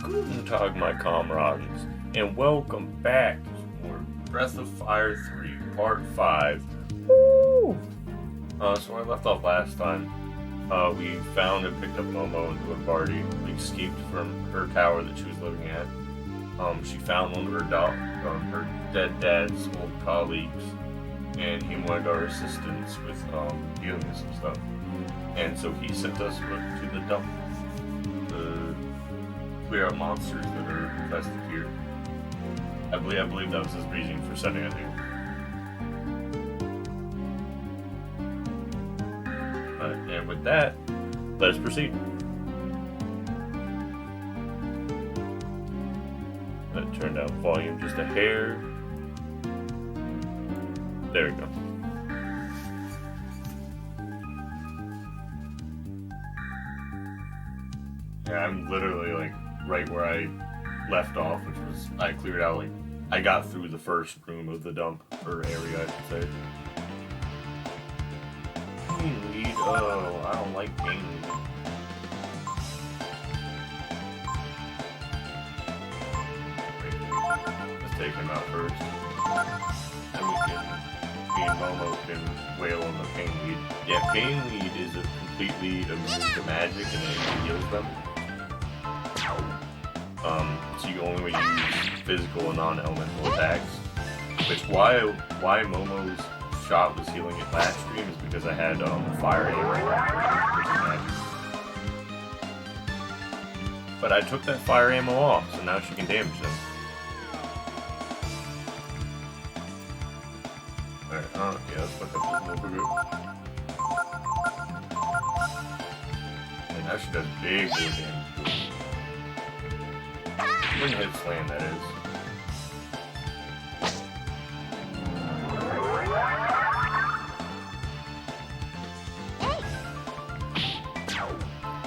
Guten Tag, my comrades, and welcome back to more Breath of Fire 3, Part 5. Woo! So I left off last time. We found and picked up Momo into a party. We escaped from her tower that she was living at. She found one of her dead dad's old colleagues, and he wanted our assistance with dealing with some stuff. And so he sent us to the dump to clear out monsters that are infested here. I believe that was his reasoning for sending it here. And with that, let us proceed. Turn down volume just a hair. There we go. Yeah, I'm literally like right where I left off, which was I cleared out like I got through the first room of the dump or area, I should say. Pain lead. Oh, I don't like pain lead. Let's take him out first. Then me and Momo can wail on the pain lead. Yeah, pain lead is completely immune to magic and it heals them. So you only when you use physical and non-elemental attacks. Which why Momo's shot was healing it last stream is because I had fire aim, which is magic. But I took that fire ammo off, so now she can damage them. Alright, yeah, let's fuck up this little group. And now she does big damage. One hit slam, that is.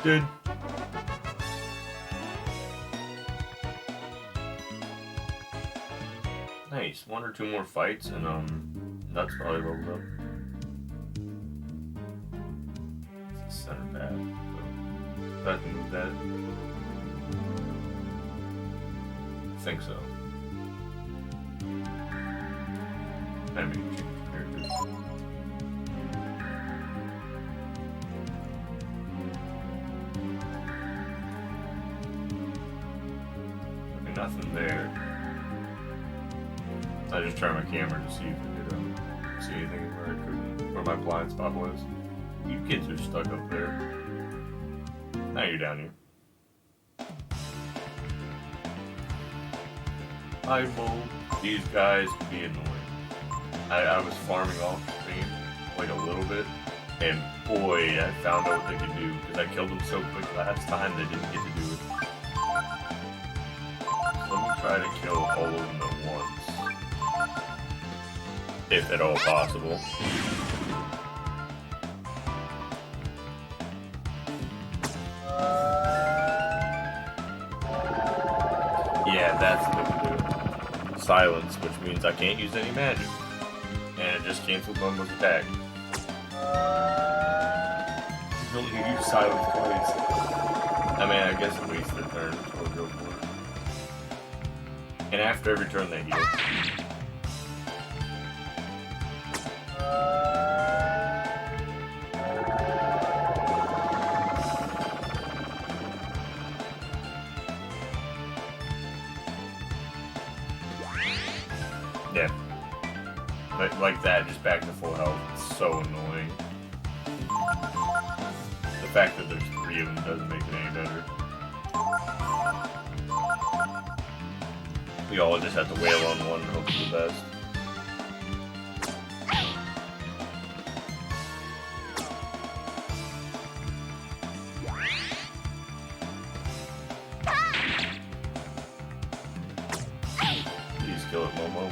Dude. Nice. One or two more fights and that's probably leveled up. It's a center path, so I can move that. I think so. I mean, change characters. Okay, nothing there. I just turned my camera to see if I could see anything where I couldn't, where my blind spot was. You kids are stuck up there. Now you're down here. I will. These guys can be annoying. I was farming off stream like a little bit, and boy, I found out what they could do because I killed them so quick last time they didn't get to do it. So let me try to kill all of them at once, if at all possible. Yeah, that's what we do. Silence, which means I can't use any magic. And it just canceled Momo's attack. You only use silence twice. I mean, I guess it wastes their turn, so we'll go for it. And after every turn they heal. Yeah. Like that, just back to full health. It's so annoying. The fact that there's 3 of them doesn't make it any better. We all just have to wail on one and hope for the best. Please kill it, Momo.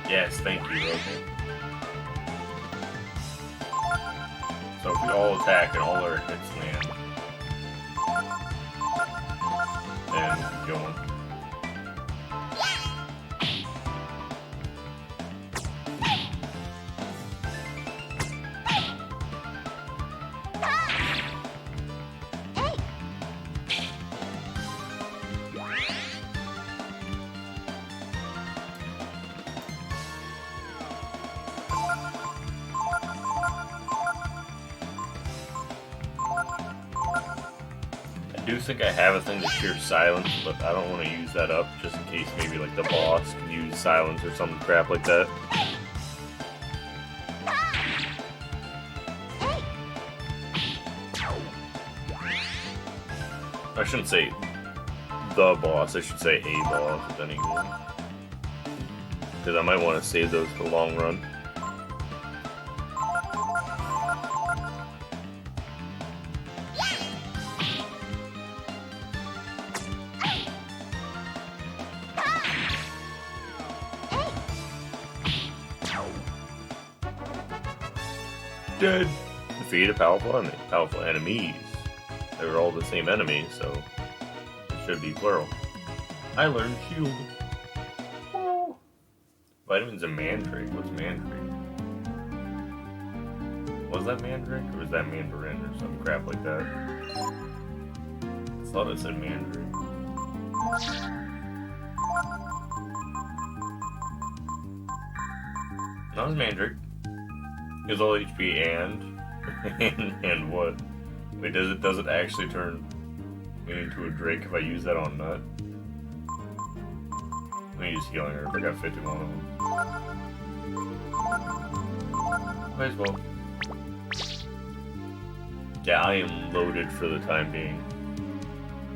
Yes, thank you, okay. So if we all attack and all our hits land, then keep going. do think I have a thing to cure silence, but I don't want to use that up just in case maybe like the boss can use silence or some crap like that. I shouldn't say the boss, I should say a boss with anyone. Because I might want to save those for the long run. Dead. Defeated powerful enemies. They were all the same enemy, so it should be plural. I learned shield. Oh. Vitamins and mandrake. What's mandrake? Was that mandrake or was that mandarin or some crap like that? I thought it said mandrake. That was mandrake. He was all HP and what? Wait, does it actually turn me into a Drake if I use that on Nut? Let me use Healing Herb. I got 51 of them. Might as well. Yeah, I am loaded for the time being.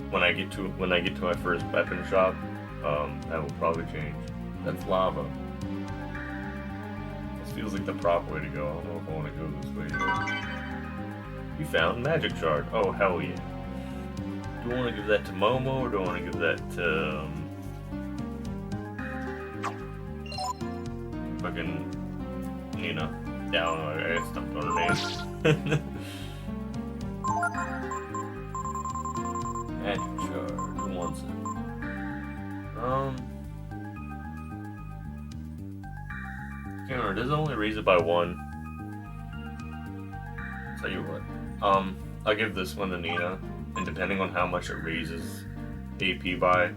When I get to my first weapon shop, that will probably change. That's lava. This feels like the proper way to go. I don't know if I want to go this way yet. You found Magic Shard. Oh, hell yeah. Do I want to give that to Momo or do I want to give that to fucking Nina? Yeah, I don't know. I stumped on her name. Magic Shard. Who wants it? Can't remember. Does it only raise it by one? Tell you what. I'll give this one to Nina, and depending on how much it raises AP by,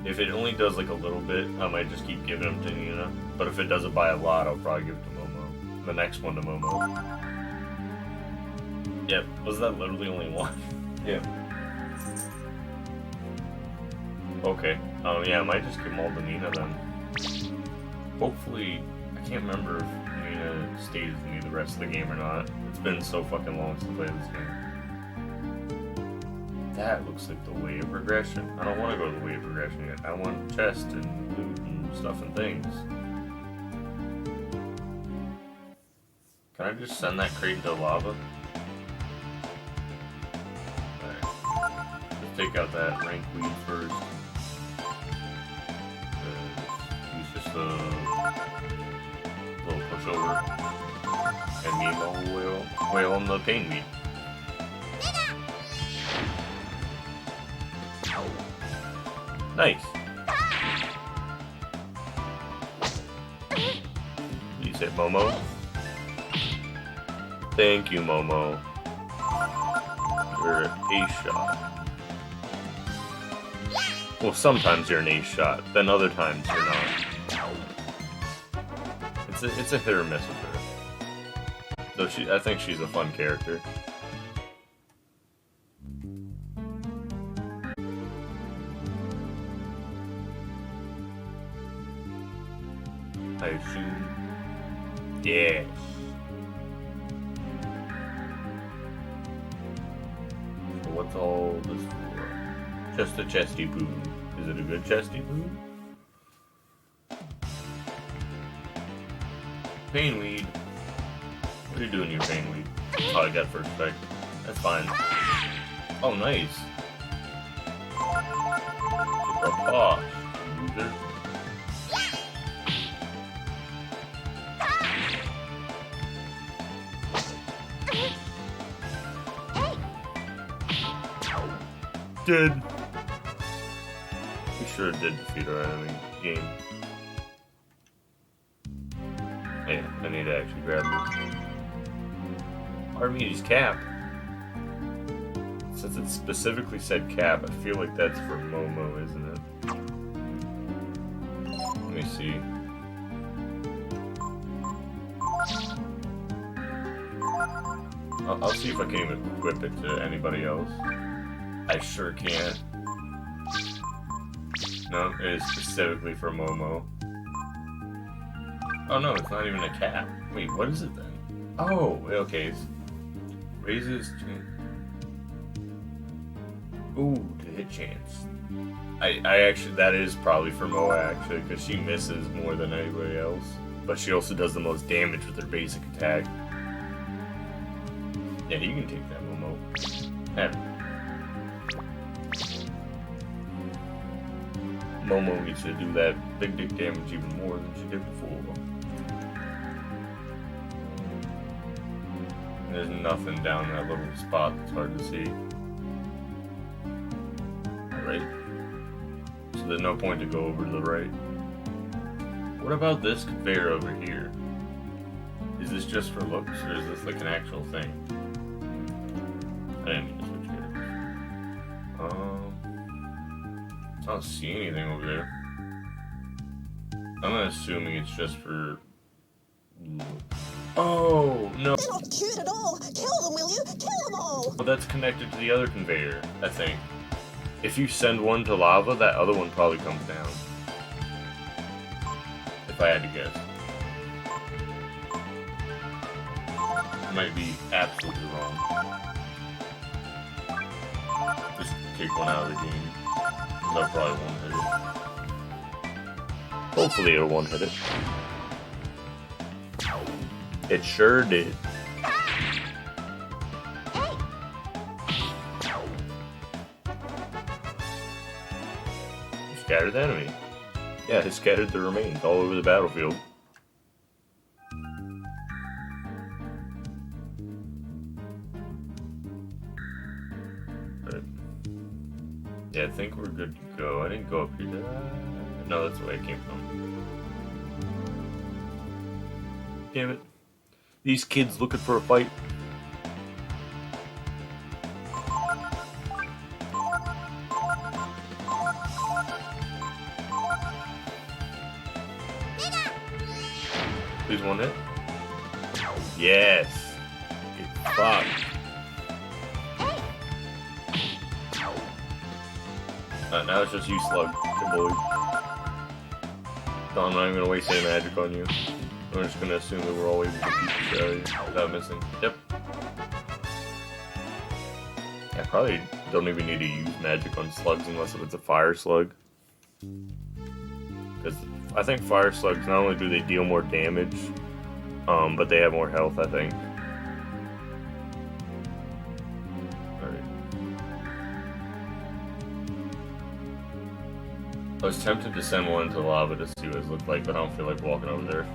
if it only does like a little bit, I might just keep giving them to Nina. But if it does it by a lot, I'll probably give it to Momo. The next one to Momo. Yep, was that literally only one? Yep. Okay. Yeah, I might just give them all to Nina then. Hopefully, I can't remember if Nina stays with me the rest of the game or not. It's been so fucking long since I played this game. That looks like the way of progression. I don't want to go to the way of progression yet. I want chest and loot and stuff and things. Can I just send that crate into lava? Alright. Let's take out that rank weed first. Use just a little pushover. And Nemo will wail on the pain weed. Nice. Please hit Momo. Thank you, Momo. You're an ace shot. Well, sometimes you're an ace shot, then other times you're not. It's a hit or miss with her. Though I think she's a fun character. I assume. Yes. So what's all this for? Just a chesty poo. Is it a good chesty poo? Painweed. What are you doing here, Painweed? Oh, I got first strike. That's fine. Oh, nice. Get the paw, loser. Did. We sure did defeat our enemy game. Yeah, I need to actually grab this. Armini's cap. Since it specifically said cap, I feel like that's for Momo, isn't it? Let me see. I'll see if I can even equip it to anybody else. I sure can't. No, it is specifically for Momo. Oh no, it's not even a cap. Wait, what is it then? Oh, okay. It's raises. Ooh, the hit chance. I actually, that is probably for Moa actually, because she misses more than anybody else. But she also does the most damage with her basic attack. Yeah, you can take that, Momo. Have it. Momo needs to do that big dick damage even more than she did before. There's nothing down that little spot that's hard to see. Right? So there's no point to go over to the right. What about this conveyor over here? Is this just for looks, or is this like an actual thing? I didn't mean to switch gears. I don't see anything over there. I'm assuming it's just for... Oh, no. They're not cute at all. Kill them, will you? Kill them all. Well, that's connected to the other conveyor, I think. If you send one to lava, that other one probably comes down. If I had to guess. I might be absolutely wrong. Just take one out of the game. That probably won't hit it. Hopefully it won't hit it. It sure did. Scattered the enemy. Yeah, it scattered the remains all over the battlefield. Right. Yeah, I think we're good to go. I didn't go up here. No, that's the way I came from. Damn it. These kids looking for a fight. Please one hit. Yes. Get fucked. Now it's just you, Slug. Good boy. No, I'm not even gonna waste any magic on you. I'm just gonna assume that we're always without missing. Yep. I probably don't even need to use magic on slugs unless it's a fire slug. Because I think fire slugs, not only do they deal more damage, but they have more health, I think. Alright. I was tempted to send one into lava to see what it looked like, but I don't feel like walking over there.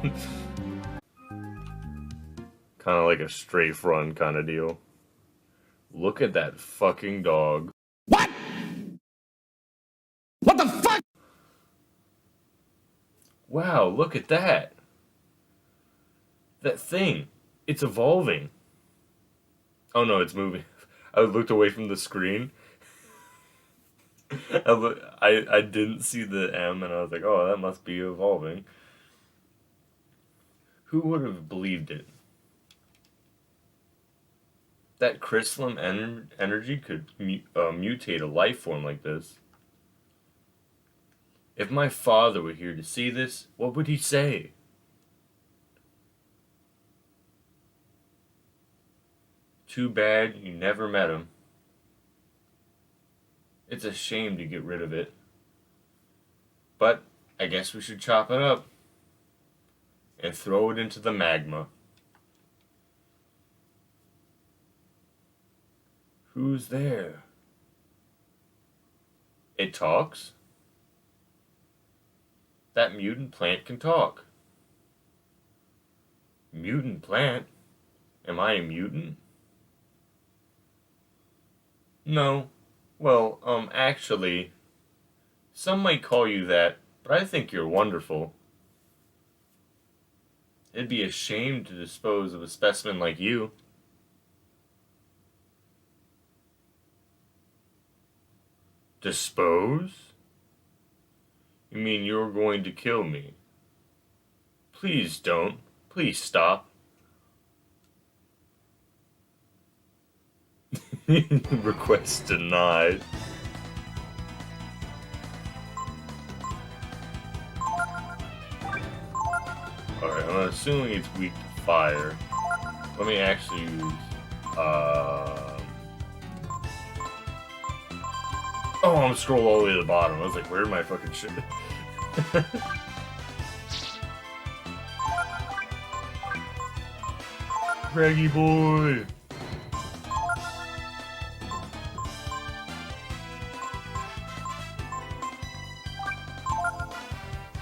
Kind of like a strafe run kind of deal. Look at that fucking dog. What? What the fuck? Wow, look at that. That thing. It's evolving. Oh no, it's moving. I looked away from the screen. I didn't see the M and I was like, oh, that must be evolving. Who would have believed it? That crystalline energy could mutate a life form like this. If my father were here to see this, what would he say? Too bad you never met him. It's a shame to get rid of it. But I guess we should chop it up and throw it into the magma. Who's there? It talks? That mutant plant can talk. Mutant plant? Am I a mutant? No. Well, actually, some might call you that, but I think you're wonderful. It'd be a shame to dispose of a specimen like you. Dispose? You mean you're going to kill me? Please don't. Please stop. Request denied. Alright, I'm assuming it's weak to fire. Let me actually use, oh, I'm scrolled all the way to the bottom. I was like, where's my fucking shit? Raggy boy!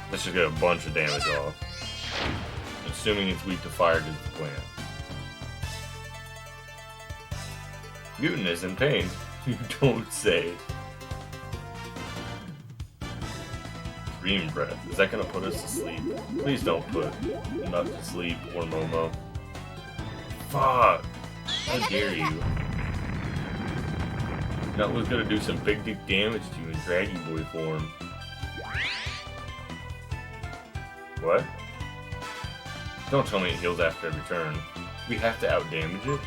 Let's just get a bunch of damage off. Assuming it's weak to fire because it's a plant. Mutant is in pain. You don't say. Dream breath. Is that gonna put us to sleep? Please don't put Nut to sleep or Momo. Fuck! How dare you? Nut was gonna do some big dick damage to you in Draggy Boy form. What? Don't tell me it heals after every turn. We have to outdamage it?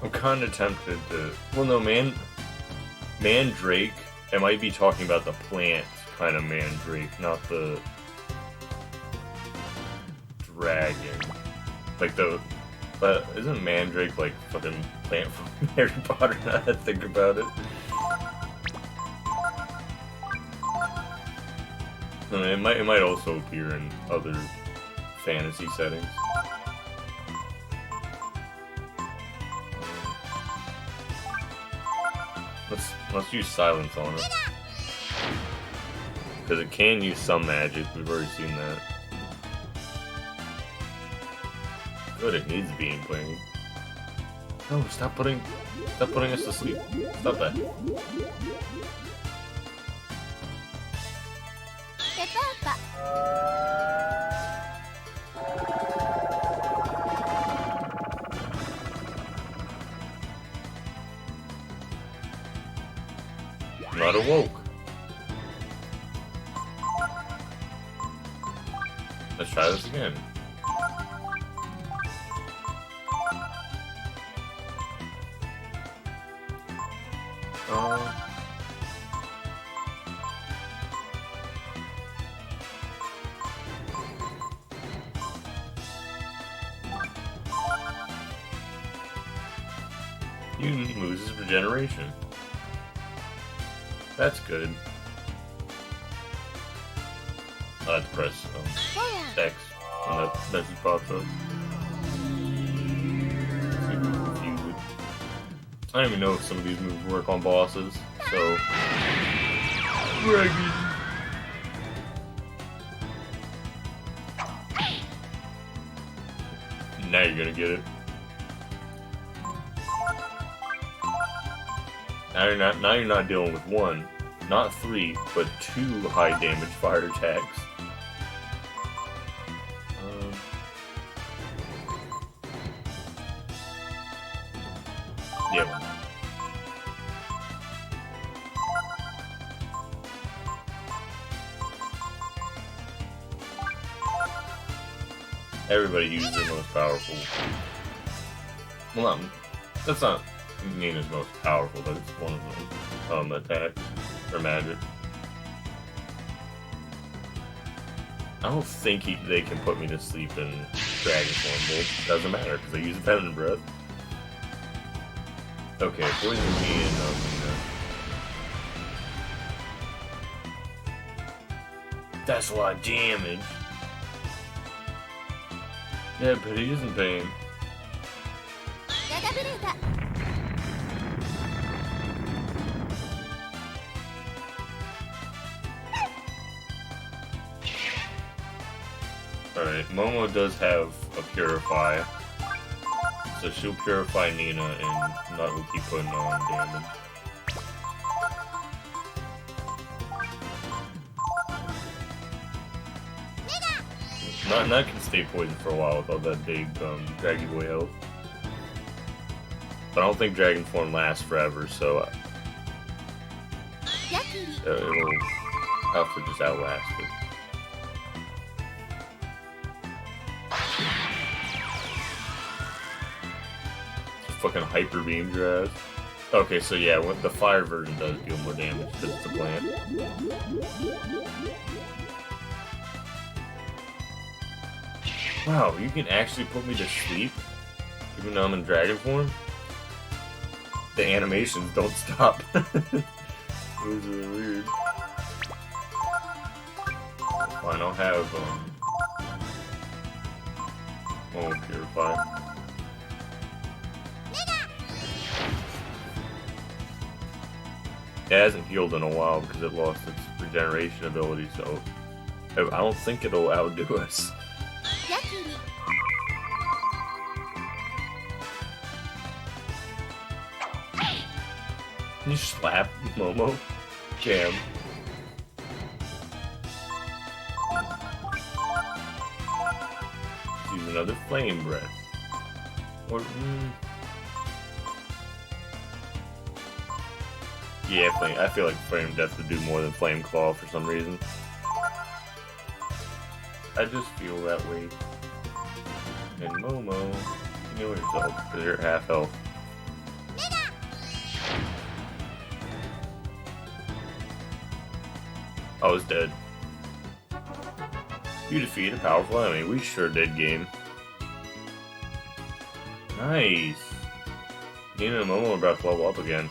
I'm kinda tempted to... Well, no, Mandrake, I might be talking about the plant kind of Mandrake, not the dragon. Like the... But isn't Mandrake like fucking plant from Harry Potter now that I think about it? I mean, it might also appear in other fantasy settings. Let's use silence on it. Because it can use some magic, we've already seen that. Good, it needs to be in playing. No, stop putting us to sleep. Stop that. Not awoke. Let's try this again. Mutant loses regeneration. That's good. I have to press X when that message pops up. I don't even know if some of these moves work on bosses, so... Reggie! Now you're gonna get it. Now you're not dealing with one, not three, but two high damage fire attacks. Yeah. Everybody uses their most powerful. Well, that's not Nina's most powerful, but it's one of them. Attacks or magic. I don't think they can put me to sleep in dragon form, but it doesn't matter because I use a Venom Breath. Okay, poison me and that's a lot of damage. Yeah, but he is in pain. Alright, Momo does have a Purify. So she'll purify Nina and Nut will keep putting on damage. Nut can stay poisoned for a while with all that big Draggy Boy health. But I don't think Dragon Form lasts forever, so It'll have to just outlast it. Just fucking hyper beam your ass. Okay, so yeah, what the fire version does deal more damage because it's a plant. Wow, you can actually put me to sleep even though I'm in dragon form? The animations don't stop. It was really weird. Fine, I'll have, oh, Purify. It hasn't healed in a while because it lost its regeneration ability, so I don't think it'll outdo us. Can you slap Momo? Jam. Use another flame breath. Or, yeah, I feel like Flame Death would do more than Flame Claw for some reason. I just feel that way. And Momo, you know yourself, because you're at half health. I was dead. You defeated a powerful enemy. We sure did, game. Nice. Nina and Momo are about to level up again.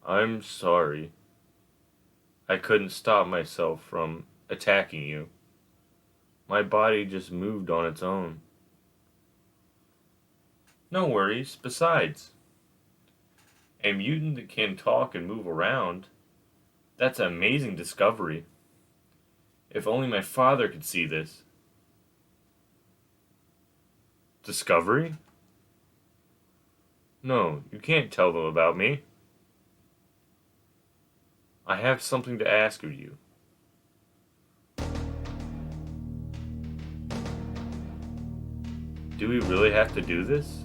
I'm sorry. I couldn't stop myself from attacking you. My body just moved on its own. No worries. Besides, a mutant that can talk and move around, that's an amazing discovery. If only my father could see this. Discovery? No, you can't tell them about me. I have something to ask of you. Do we really have to do this?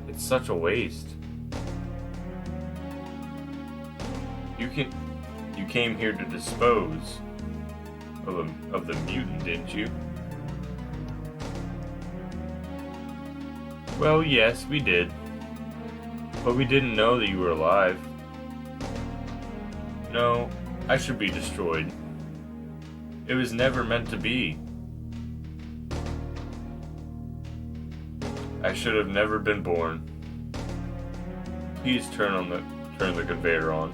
It's such a waste. You came here to dispose of the mutant, didn't you? Well, yes, we did. But we didn't know that you were alive. No, I should be destroyed. It was never meant to be. I should have never been born. Please turn the conveyor on.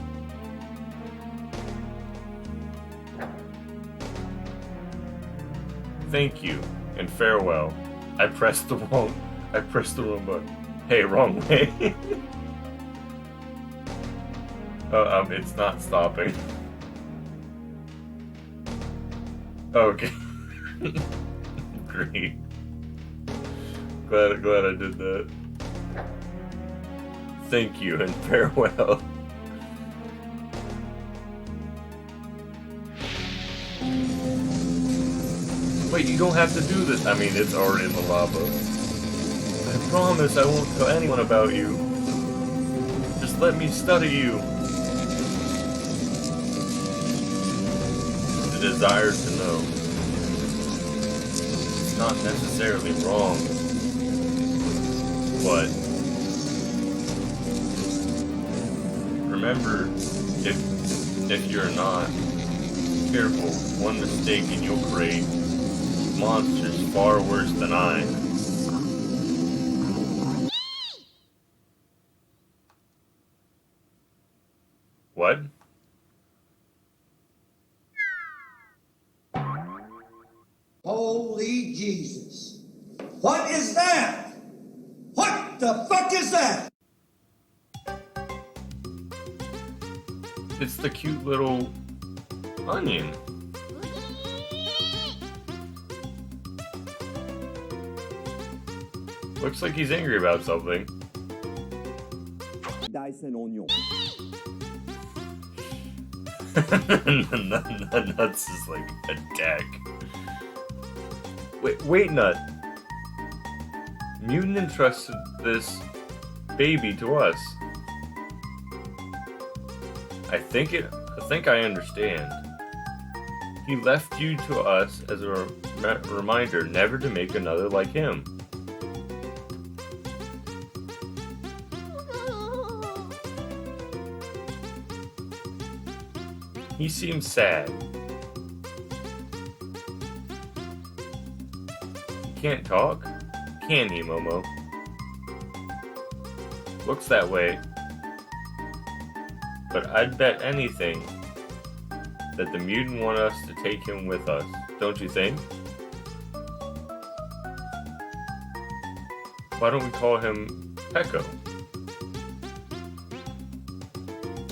Thank you and farewell. I pressed the wrong button. Hey, wrong way. It's not stopping. Okay. Great. Glad I did that. Thank you and farewell. Wait, you don't have to do this. I mean, it's already in the lava. I promise I won't tell anyone about you. Just let me study you. The desire to know. It's not necessarily wrong. But remember, if you're not careful, one mistake and you'll create monsters far worse than I. What? Holy Jesus. What is that? What the fuck is that? It's the cute little onion. Looks like he's angry about something. Dice and onion. Nuts is like attack. Wait, Nut. Mutant entrusted this baby to us. I think I understand. He left you to us as a reminder never to make another like him. He seems sad. He can't talk? Can he, Momo? Looks that way. But I'd bet anything that the mutant want us to take him with us, don't you think? Why don't we call him Peko?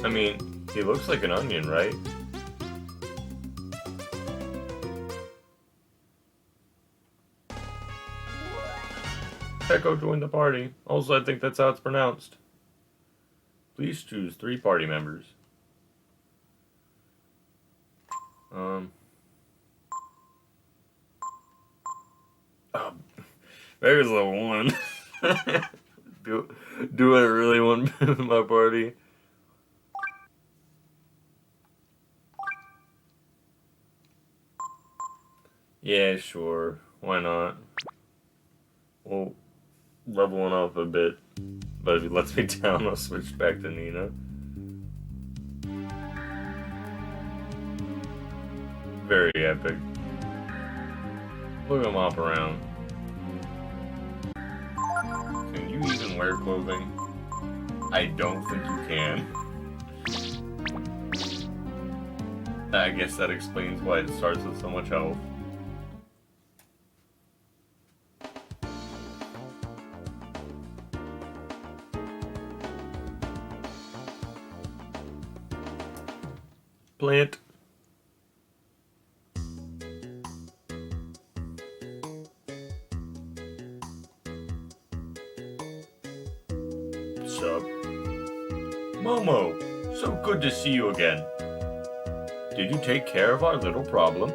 I mean, he looks like an onion, right? Peko joined the party. Also, I think that's how it's pronounced. Please choose 3 party members. There's the one. do I really want my party? Yeah, sure. Why not? Well, leveling up a bit. But if he lets me down, I'll switch back to Nina. Very epic. Look him up around. Can you even wear clothing? I don't think you can. I guess that explains why it starts with so much health. Plant. Sup? Momo, so good to see you again. Did you take care of our little problem?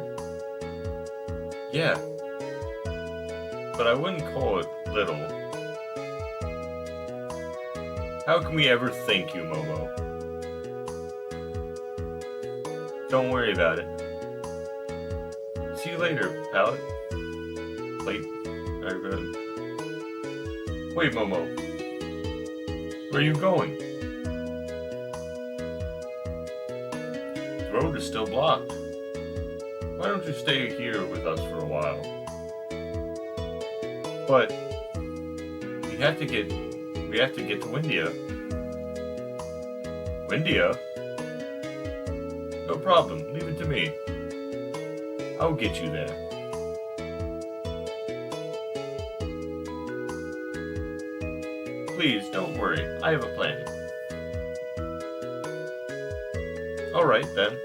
Yeah. But I wouldn't call it little. How can we ever thank you, Momo? Don't worry about it. See you later, Pallet. Wait, Momo. Where are you going? The road is still blocked. Why don't you stay here with us for a while? But we have to get to Windia. Windia? No problem. Leave it to me. I'll get you there. Please, don't worry. I have a plan. Alright, then.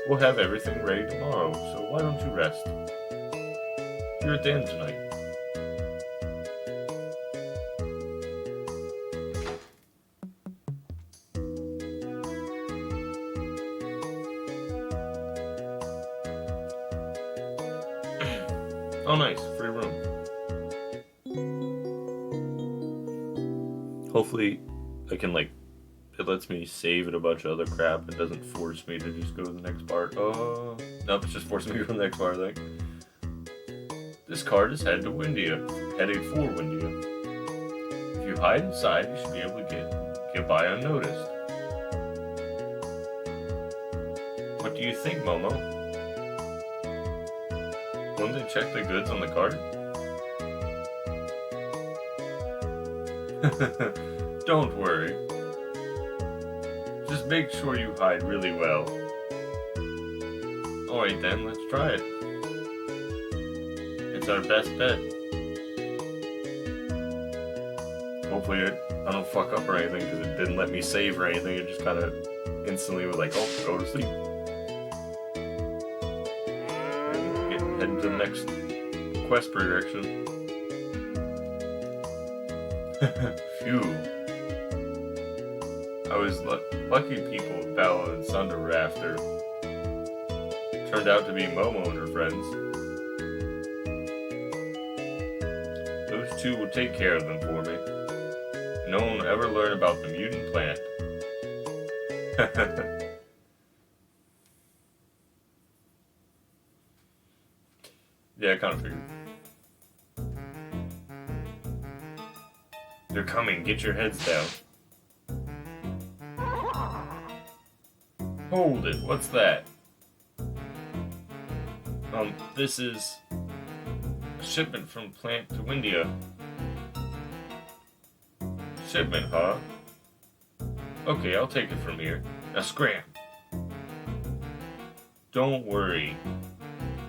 We'll have everything ready tomorrow, so why don't you rest? You're at the end tonight. Oh, nice. Free room. Hopefully, I can, it lets me save it a bunch of other crap and doesn't force me to just go to the next part. Oh, nope, it's just forcing me to go to the next part, I think. This card is headed for Windia. If you hide inside, you should be able to get by unnoticed. What do you think, Momo? Won't they check the goods on the card? Don't worry. Just make sure you hide really well. Alright then, let's try it. It's our best bet. Hopefully I don't fuck up or anything, because it didn't let me save or anything. It just kind of instantly was like, oh, go to sleep. Heading to the next quest prediction. Phew. I was lucky people with Bella and Sunder were after. Turned out to be Momo and her friends. Those two will take care of them for me. no one will ever learn about the mutant plant. Yeah, I kind of figured. They're coming. Get your heads down. Hold it. What's that? This is a shipment from plant to Windia. Shipment, huh? Okay, I'll take it from here. Now scram. Don't worry.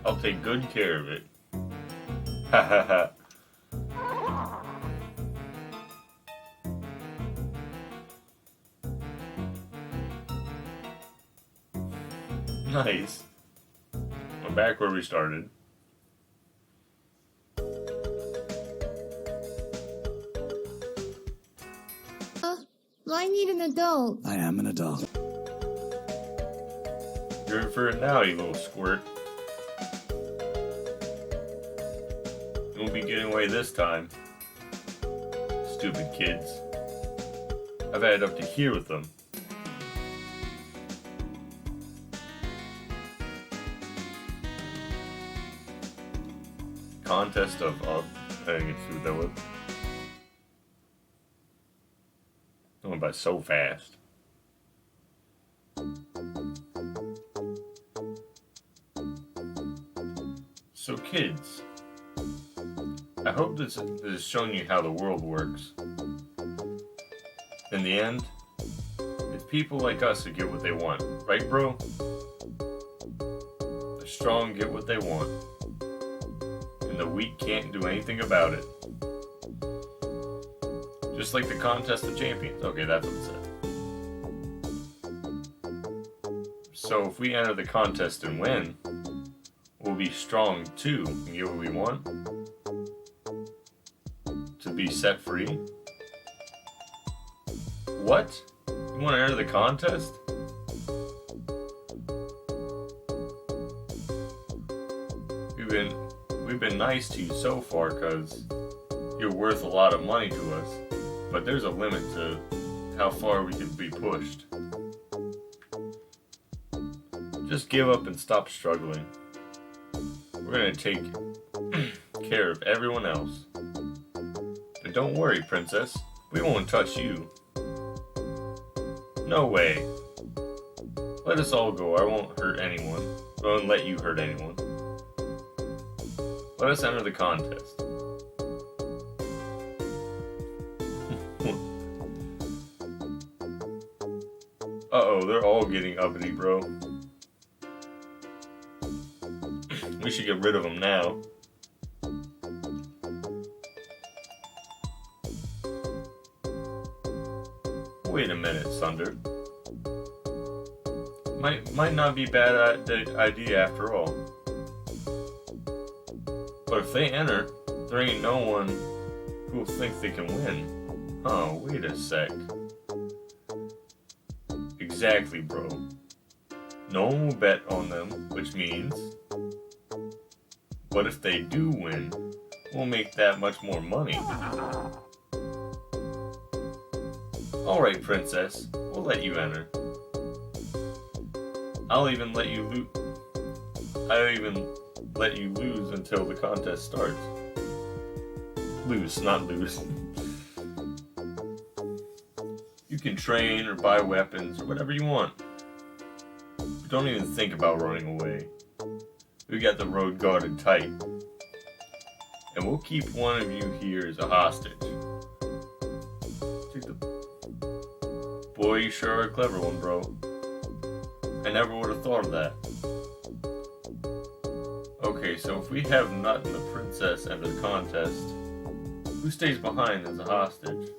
I'll take good care of it. Ha ha ha. Nice. We're back where we started. I need an adult. I am an adult. You're in for it now, you little squirt. You won't be getting away this time. Stupid kids. I've had it up to here with them. Contest of I didn't get through that one. It went by so fast. So kids, I hope this has shown you how the world works. In the end, it's people like us who get what they want, right bro? The strong get what they want, and the weak can't do anything about it. Just like the Contest of Champions. Okay, that's what it said. So if we enter the contest and win, we'll be strong too and get what we want. To be set free. What? You want to enter the contest? We've been nice to you so far because you're worth a lot of money to us. But there's a limit to how far we can be pushed. Just give up and stop struggling. We're gonna take care of everyone else. But don't worry, princess. We won't touch you. No way. Let us all go. I won't hurt anyone. I won't let you hurt anyone. Let us enter the contest. Uh-oh, they're all getting uppity, bro. We should get rid of them now. Wait a minute, Sunder. Might not be a bad idea after all. But if they enter, there ain't no one who'll think they can win. Oh, wait a sec. Exactly, bro. No one will bet on them, which means... What if they do win? We'll make that much more money. Alright, princess. We'll let you enter. I'll even let you lose until the contest starts. Lose, not lose. You can train or buy weapons or whatever you want. But don't even think about running away. We got the road guarded tight. And we'll keep one of you here as a hostage. Boy, you sure are a clever one, bro. I never would have thought of that. Okay, so if we have Nut and the princess enter the contest, who stays behind as a hostage?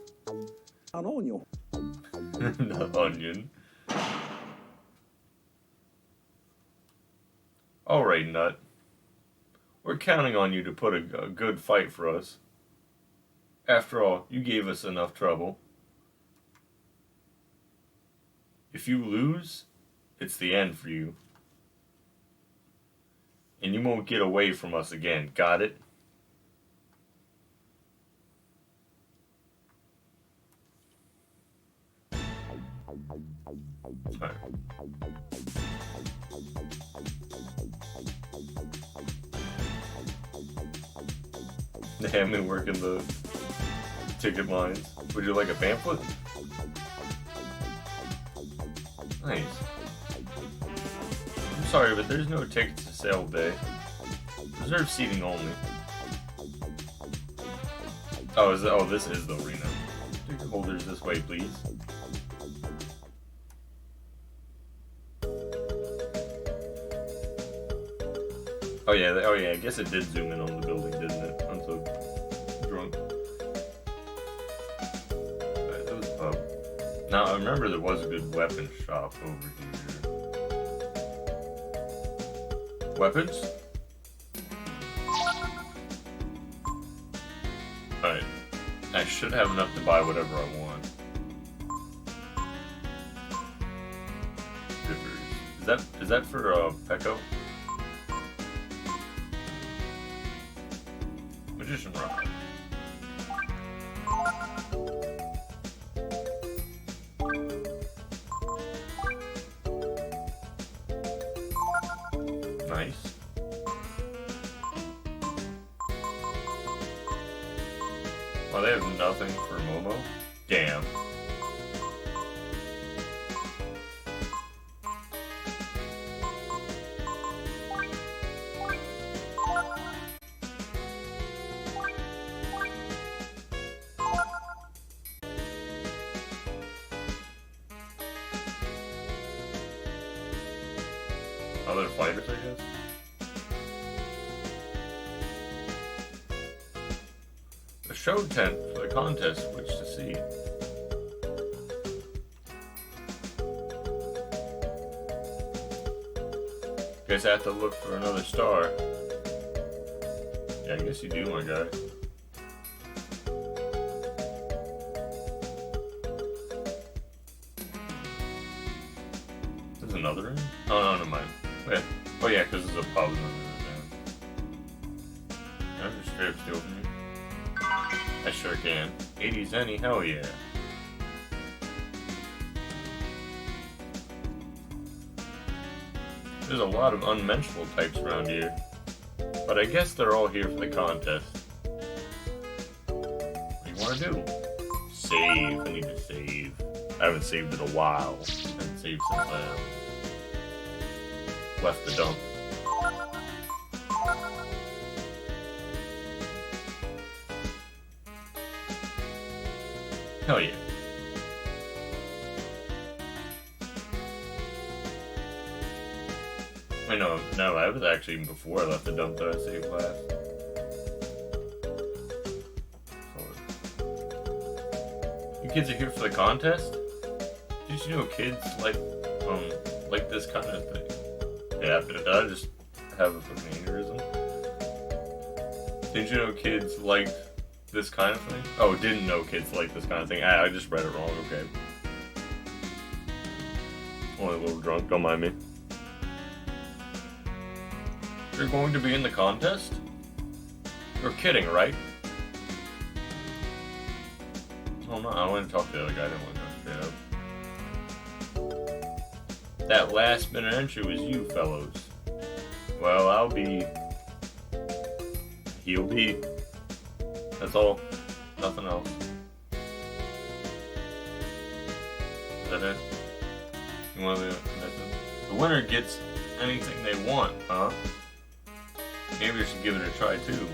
An onion. The onion. Alright, Nut. We're counting on you to put a good fight for us. After all, you gave us enough trouble. If you lose, it's the end for you. And you won't get away from us again, got it? Alright. They have me working the ticket lines. Would you like a pamphlet? Nice. I'm sorry, but there's no tickets to sale today. Reserved seating only. Oh, this is the arena. Ticket holders this way, please. Oh yeah, I guess it did zoom in on the building, didn't it? I'm so drunk. Alright, that was a pub. Now, I remember there was a good weapon shop over here. Weapons? Alright. I should have enough to buy whatever I want. Is that for Pecco? Magician Rock. Nice. Well, they have nothing for Momo? Damn. Other fighters, I guess? The show tent for the contest, which to see. Guess I have to look for another star. Yeah, I guess you do, my guy. There's another room? Oh, no, never mind. Wait. Oh, yeah, because it's a pub. Can I just straight up steal from you? I sure can. 80 zenny, hell yeah. There's a lot of unmentionable types around here. But I guess they're all here for the contest. What do you want to do? Save. I need to save. I haven't saved in a while. I haven't saved since I left the dump. Hell yeah. Wait, no, that was actually even before I left the dump that I saved last. You kids are here for the contest? Did you know kids like this kind of thing? Yeah, did I just have a fucking aneurysm? Did you know kids liked this kind of thing? Oh, didn't know kids like this kind of thing. I just read it wrong, okay. Only a little drunk, don't mind me. You're going to be in the contest? You're kidding, right? Oh no, I want to talk to the other guy, I didn't want to go straight up. That last minute entry was you, fellows. Well, I'll be... He'll be... That's all. Nothing else. Is that it? You want to... The winner gets anything they want, huh? Maybe I should give it a try, too.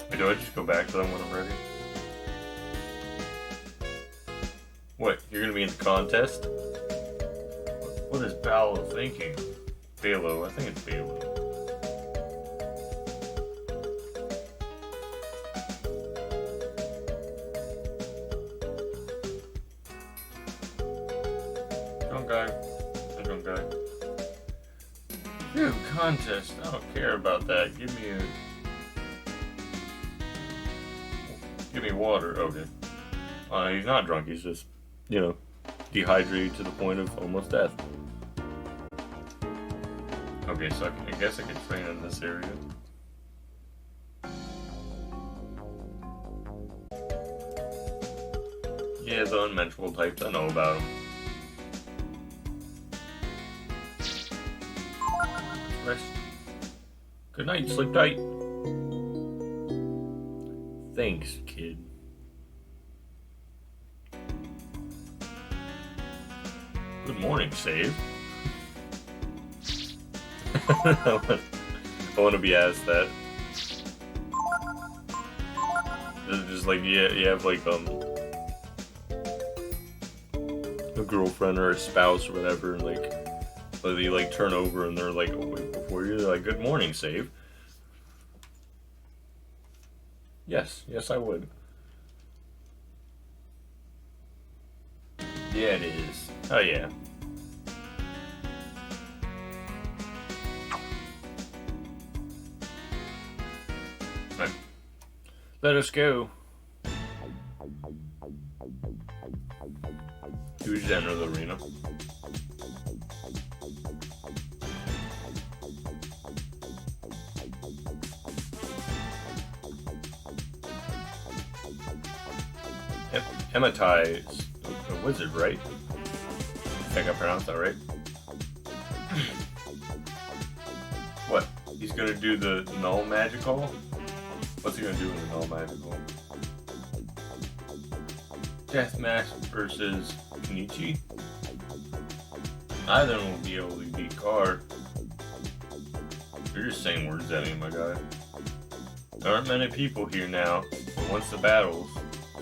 Wait, do I just go back to them when I'm ready? What? You're gonna be in the contest? What is Balo thinking? Balo, I think it's Balo. Drunk guy. A drunk guy. Phew, contest. I don't care about that. Give me water. Okay. He's not drunk. He's just, you know, dehydrated to the point of almost death. Okay, so I guess I could train in this area. Yeah, the unmentionable types, I know about them. Rest. Good night, sleep tight. Thanks, kid. Good morning, save. I want to be asked that. Just like you have like a girlfriend or a spouse or whatever, and like they like turn over and they're like awake before you. They're like, "Good morning, save." Yes, I would. Yeah, it is. Oh yeah. Right. Let us go. You just enter the arena. Ematai is a wizard, right? I think I pronounced that right. What? He's gonna do the null magical? What's he gonna do in the null magical? Death Mask versus Kenichi? Either one will be able to beat Card. You're just saying words at me, my guy. There aren't many people here now, but once the battles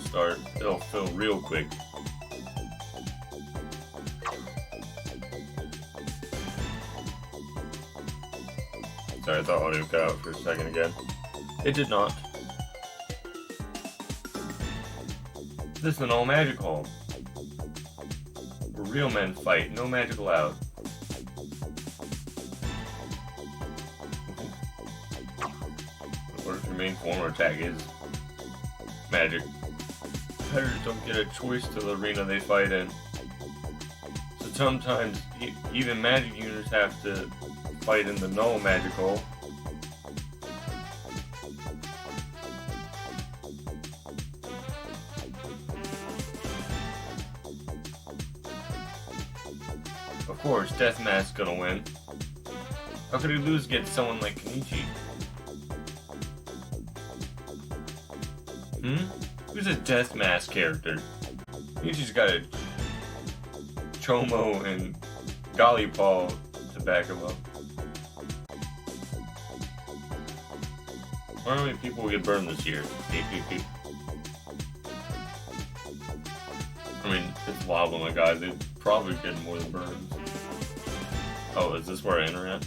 start, they'll fill real quick. Sorry, I thought audio cut out for a second again. It did not. This is an all magic hall. Where real men fight, no magic allowed. What if your main form or attack is magic? Competitors don't get a choice to the arena they fight in. So sometimes even magic units have to fight in the null magical. Of course, Death Mask's gonna win. How could he lose against someone like Kenichi? Who's a Death Mask character? Kenichi's got a Chomo and Gollypaw to back him up. How many people get burned this year? I mean, it's wild, my guys. They probably get more than burns. Oh, is this where I enter at?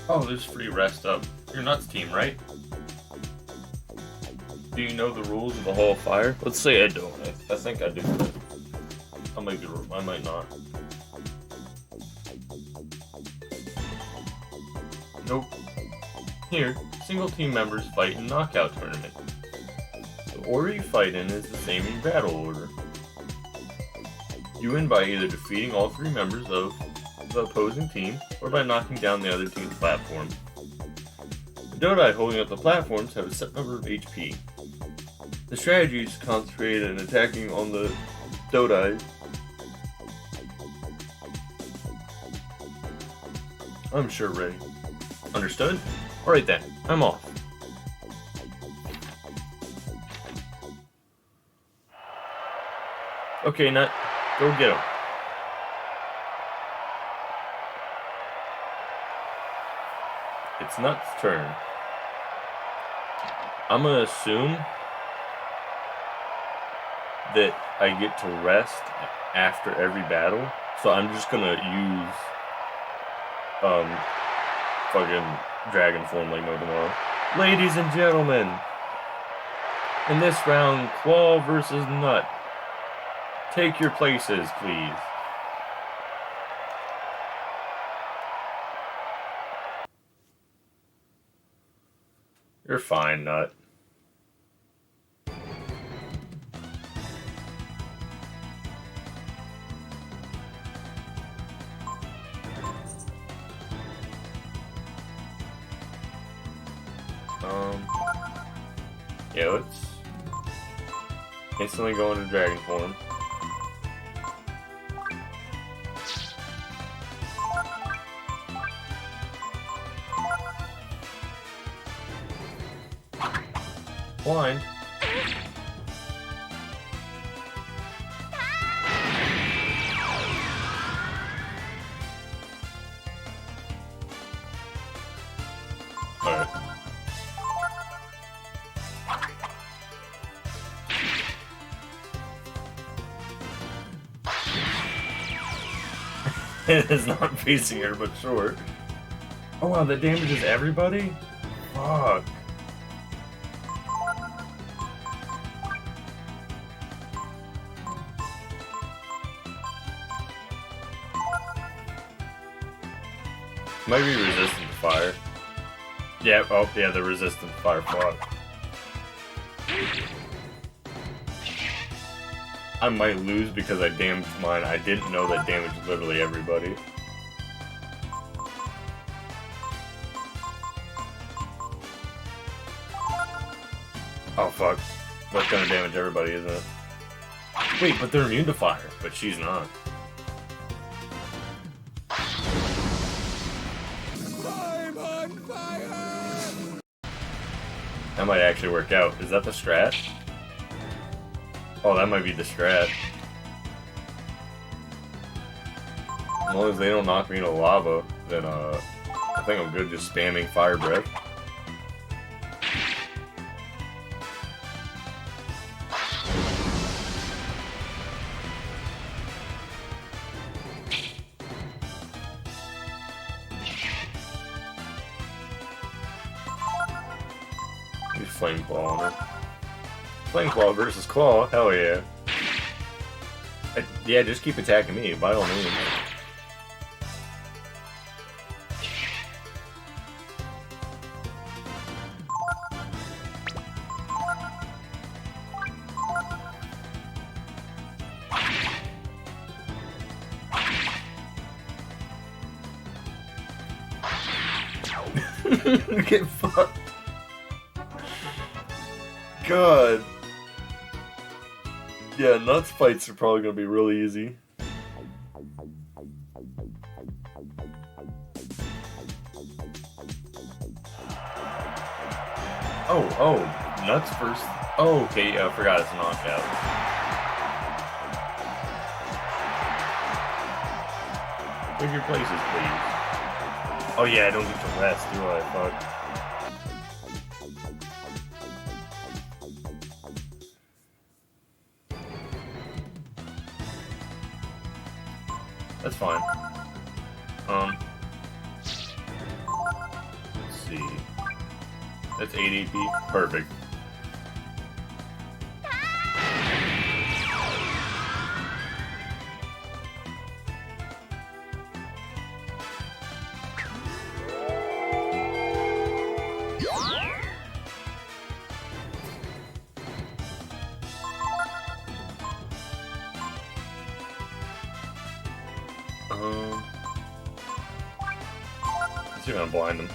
Oh, there's free rest up. You're nuts team, right? Do you know the rules of the Hall of Fire? Let's say I don't. I think I do. I might not. Nope. Here, single team members fight in knockout tournament. The order you fight in is the same in battle order. You win by either defeating all three members of the opposing team or by knocking down the other team's platform. The Dodai holding up the platforms have a set number of HP. The strategy is concentrated in attacking on the Dodai. I'm sure ready. Understood? Alright then, I'm off. Okay, Nut, go get him. It's Nut's turn. I'm gonna assume that I get to rest after every battle, so I'm just gonna use fucking dragon form like no tomorrow. Ladies and gentlemen, in this round, Claw versus Nut. Take your places, please. You're fine, Nut. Yeah, let's instantly go into dragon form. Blind. Alright. It is not facing her, but sure. Oh wow, that damages everybody? Fuck. Might be resistant to fire. Yeah, oh yeah, they're resistant to fire. Fuck. I might lose because I damaged mine. I didn't know that damaged literally everybody. Oh fuck. That's gonna damage everybody, isn't it? Wait, but they're immune to fire, but she's not. I'm on fire! That might actually work out. Is that the strat? Oh, that might be the strat. As long as they don't knock me into lava, then I think I'm good just spamming fire breath. Use Flame Claw on her. Flame Claw versus Claw, hell yeah. Yeah, just keep attacking me, by all means. Get fucked. God. Yeah, nuts fights are probably gonna be really easy. Oh, nuts first. Oh, okay, I forgot it's a knockout. Pick your places, please. Oh yeah, I don't get to rest, do I? Fuck. That's fine. Let's see. That's 8 AP. Perfect. Let's see if I can blind him.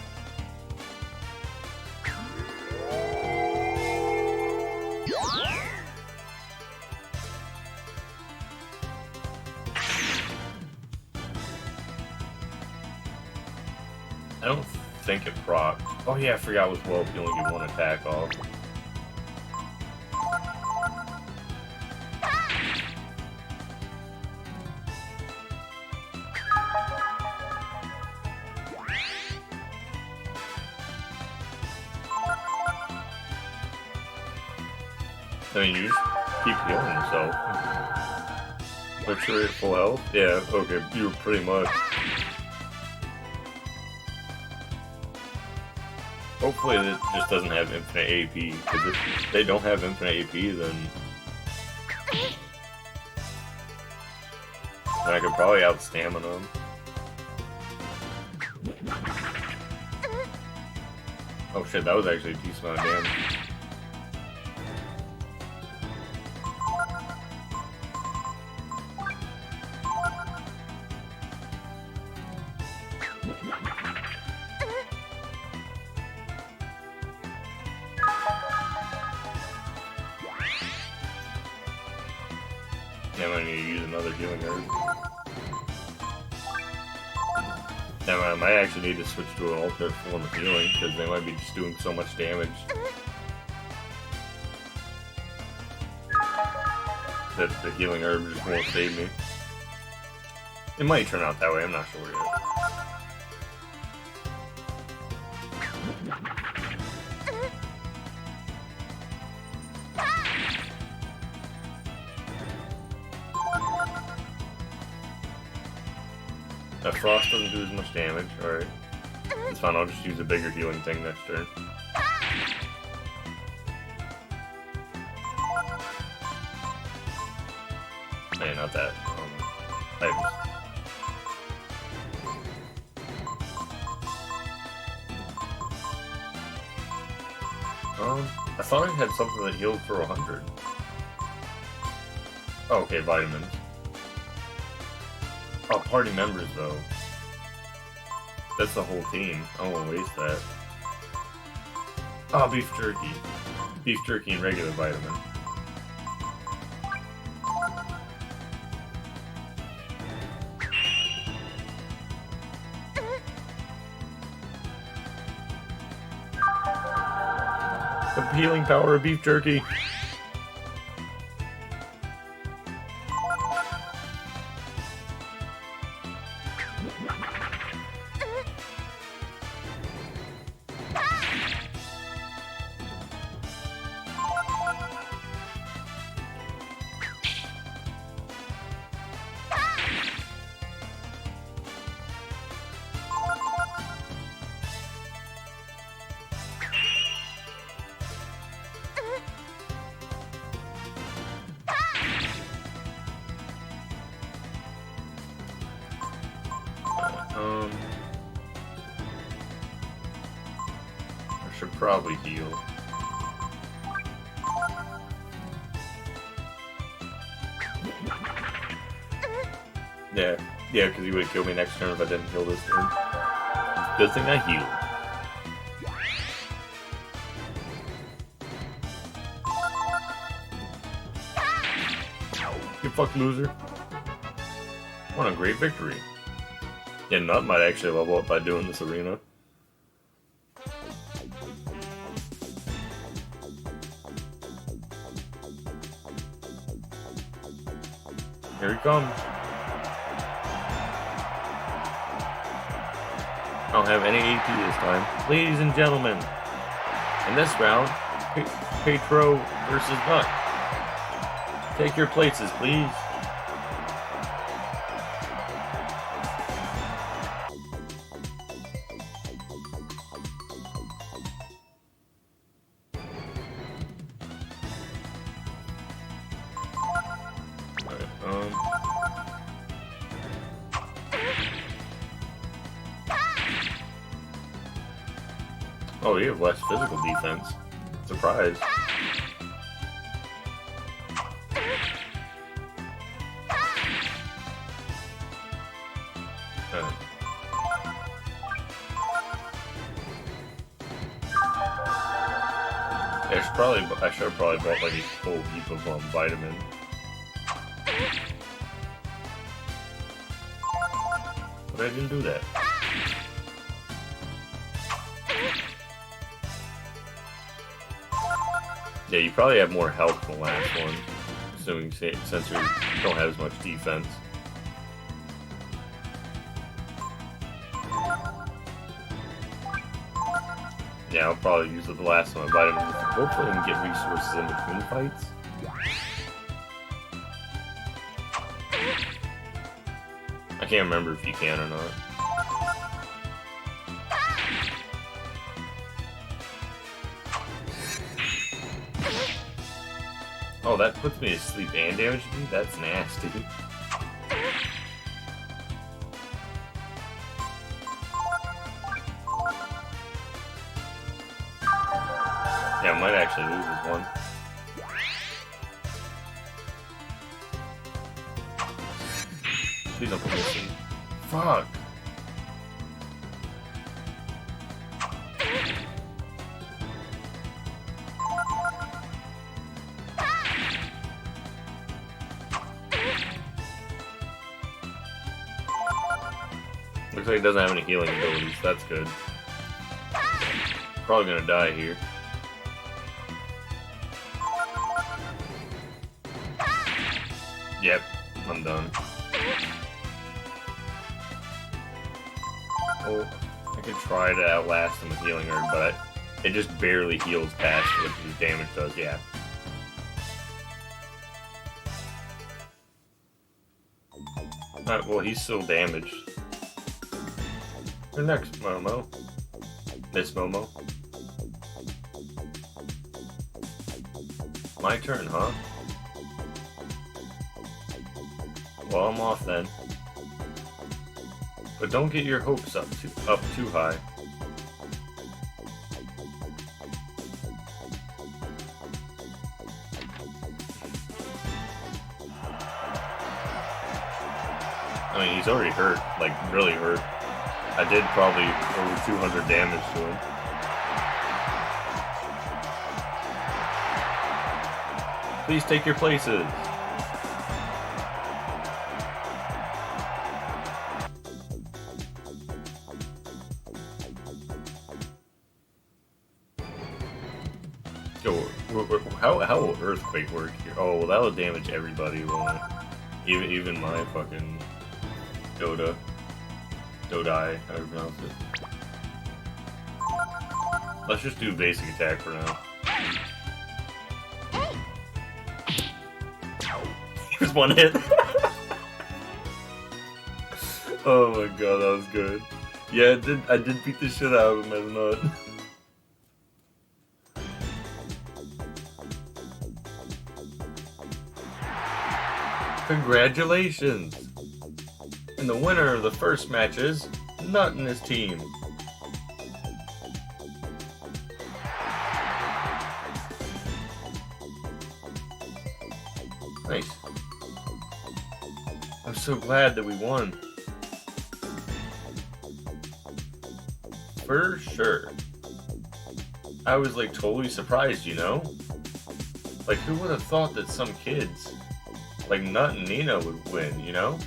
I don't think it proc. Oh yeah, I forgot with Whelp you only get one attack off. I mean, you just keep healing yourself. Make sure you're at full health. Yeah, okay, you're pretty much. Hopefully it just doesn't have infinite AP, because if they don't have infinite AP, then I could probably out-stamina them. Oh shit, that was actually a decent amount of damage. another healing herb. Now I might actually need to switch to an alternate form of healing, because they might be just doing so much damage that the healing herb just won't save me. It might turn out that way, I'm not sure yet. That frost doesn't do as much damage, alright. It's fine, I'll just use a bigger healing thing next turn. Hey, not that. Items. I thought I had something that healed for 100. Oh, okay, vitamins. Oh, party members, though. That's the whole team. I don't want to waste that. Oh, beef jerky. Beef jerky and regular vitamin. The healing power of beef jerky. I should probably heal. Yeah, because he would have killed me next turn if I didn't heal this turn. Good thing I healed. You fuck loser. What a great victory. Yeah, Nut might actually level up by doing this arena. Here he comes. I don't have any AP this time. Ladies and gentlemen, in this round, Petro versus Nut. Take your places, please. Oh, you have less physical defense. Surprise. I should have probably bought like a whole heap of vitamin. But I didn't do that. Yeah, you probably have more health than the last one, assuming since you don't have as much defense. Yeah, I'll probably use the last one, vitamins. Hopefully I can get resources in between fights. I can't remember if you can or not. Oh, that puts me to sleep and damages me? That's nasty. Yeah, I might actually lose this one. Please don't put me to sleep. Fuck! Looks like it doesn't have any healing abilities. That's good. Probably gonna die here. Yep, I'm done. Oh, I could try to outlast him with Healing Herb, but it just barely heals past what his damage does, yeah. Alright, well, he's still damaged. Your next, Momo. Miss Momo. My turn, huh? Well, I'm off then. But don't get your hopes up too high. I mean, he's already hurt, like really hurt. I did probably over 200 damage to him. Please take your places. How will Earthquake work here? Oh, well, that'll damage everybody, won't it? Even my fucking Dodai, however you pronounce it. Let's just do basic attack for now. Just one hit. Oh my god, that was good. Yeah, I did beat the shit out of him as a nut. Congratulations! And the winner of the first match is Nut and his team. Nice. I'm so glad that we won. For sure. I was like totally surprised, you know? Like, who would have thought that some kids like Nut and Nina would win, you know?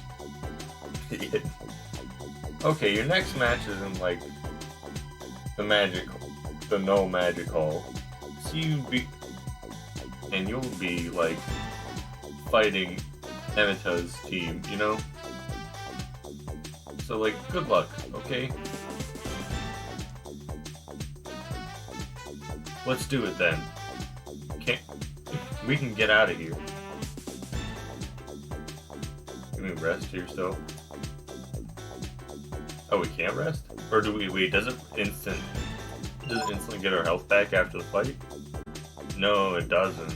Okay, your next match is in like the no magic hall. So you'll be like fighting Emeta's team, you know? So like, good luck, okay? Let's do it then. We can get out of here. Can we rest here still? Oh, we can't rest? Or do we? Wait, does it instantly get our health back after the fight? No, it doesn't.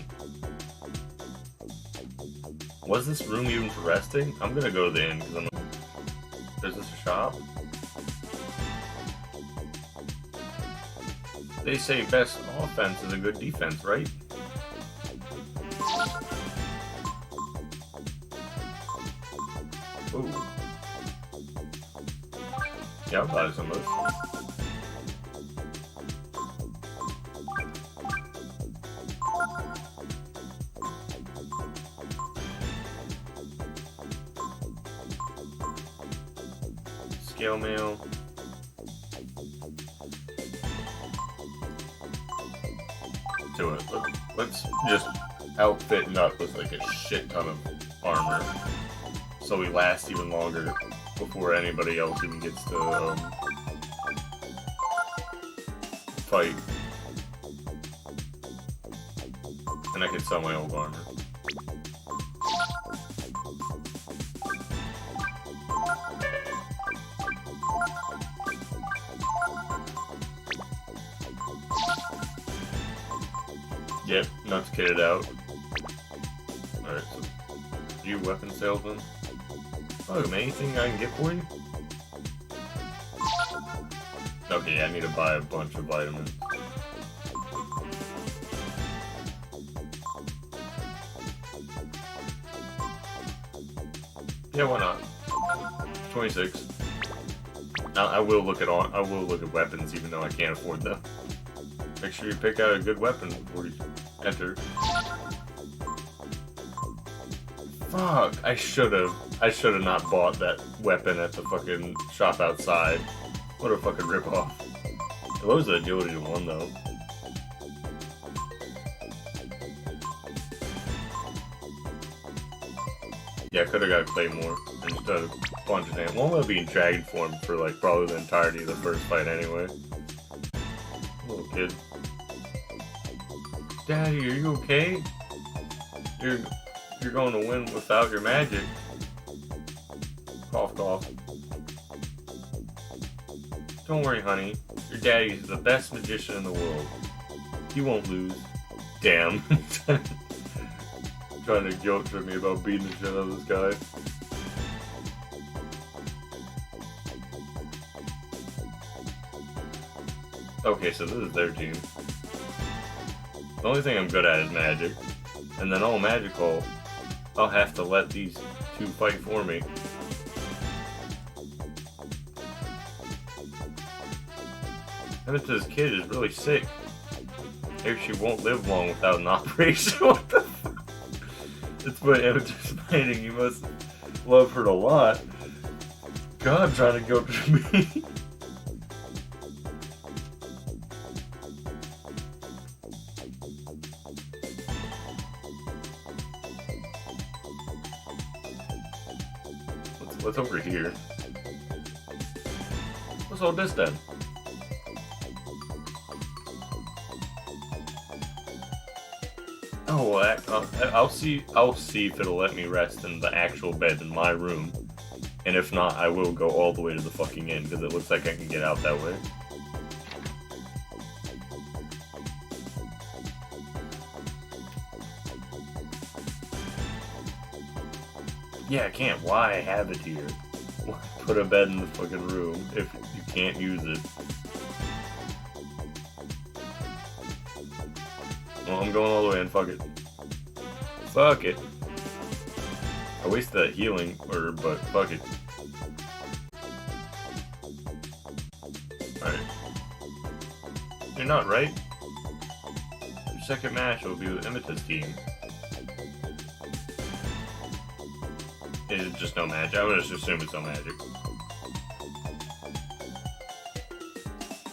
Was this room even for resting? I'm gonna go to the inn because I'm. Is this a shop? They say best offense is a good defense, right? Ooh. Yeah, I'll buy some of this. Scale mail. Do it. Let's just outfit Nut with like a shit ton of armor, so we last even longer before anybody else even gets to fight. And I can sell my old armor. Yep, Nut's kitted out. Alright, so you weapon salesman. Oh, anything I can get for you? Okay, I need to buy a bunch of vitamins. Yeah, why not? 26. I will look at weapons even though I can't afford them. Make sure you pick out a good weapon before you enter. Fuck, I should have not bought that weapon at the fucking shop outside. What a fucking ripoff. It lowers the agility to 1 though. Yeah, I could've got Claymore instead of punching him. Won't let be in dragon form for like probably the entirety of the first fight anyway. Little kid. Daddy, are you okay? You're going to win without your magic. Cough, cough. Don't worry, honey. Your daddy is the best magician in the world. You won't lose. Damn. Trying to guilt trip me about beating the shit out of this guy. Okay, so this is their team. The only thing I'm good at is magic. And then all magical, I'll have to let these 2 fight for me. And if this kid is really sick, maybe she won't live long without an operation. What the fuck? It's what Amateur's fighting. You must love her a lot. God, I'm trying to guilt trip me. What's over here? What's all this then? Oh, well, I'll see if it'll let me rest in the actual bed in my room, and if not, I will go all the way to the fucking end because it looks like I can get out that way. Yeah, I can't. Why I have it here? Why put a bed in the fucking room if you can't use it? Well, I'm going all the way in. Fuck it. Fuck it. I wasted that healing herb, but fuck it. Alright. You're not right. Your second match will be with Emeta's team. It's just no magic. I'm gonna just assume it's no magic.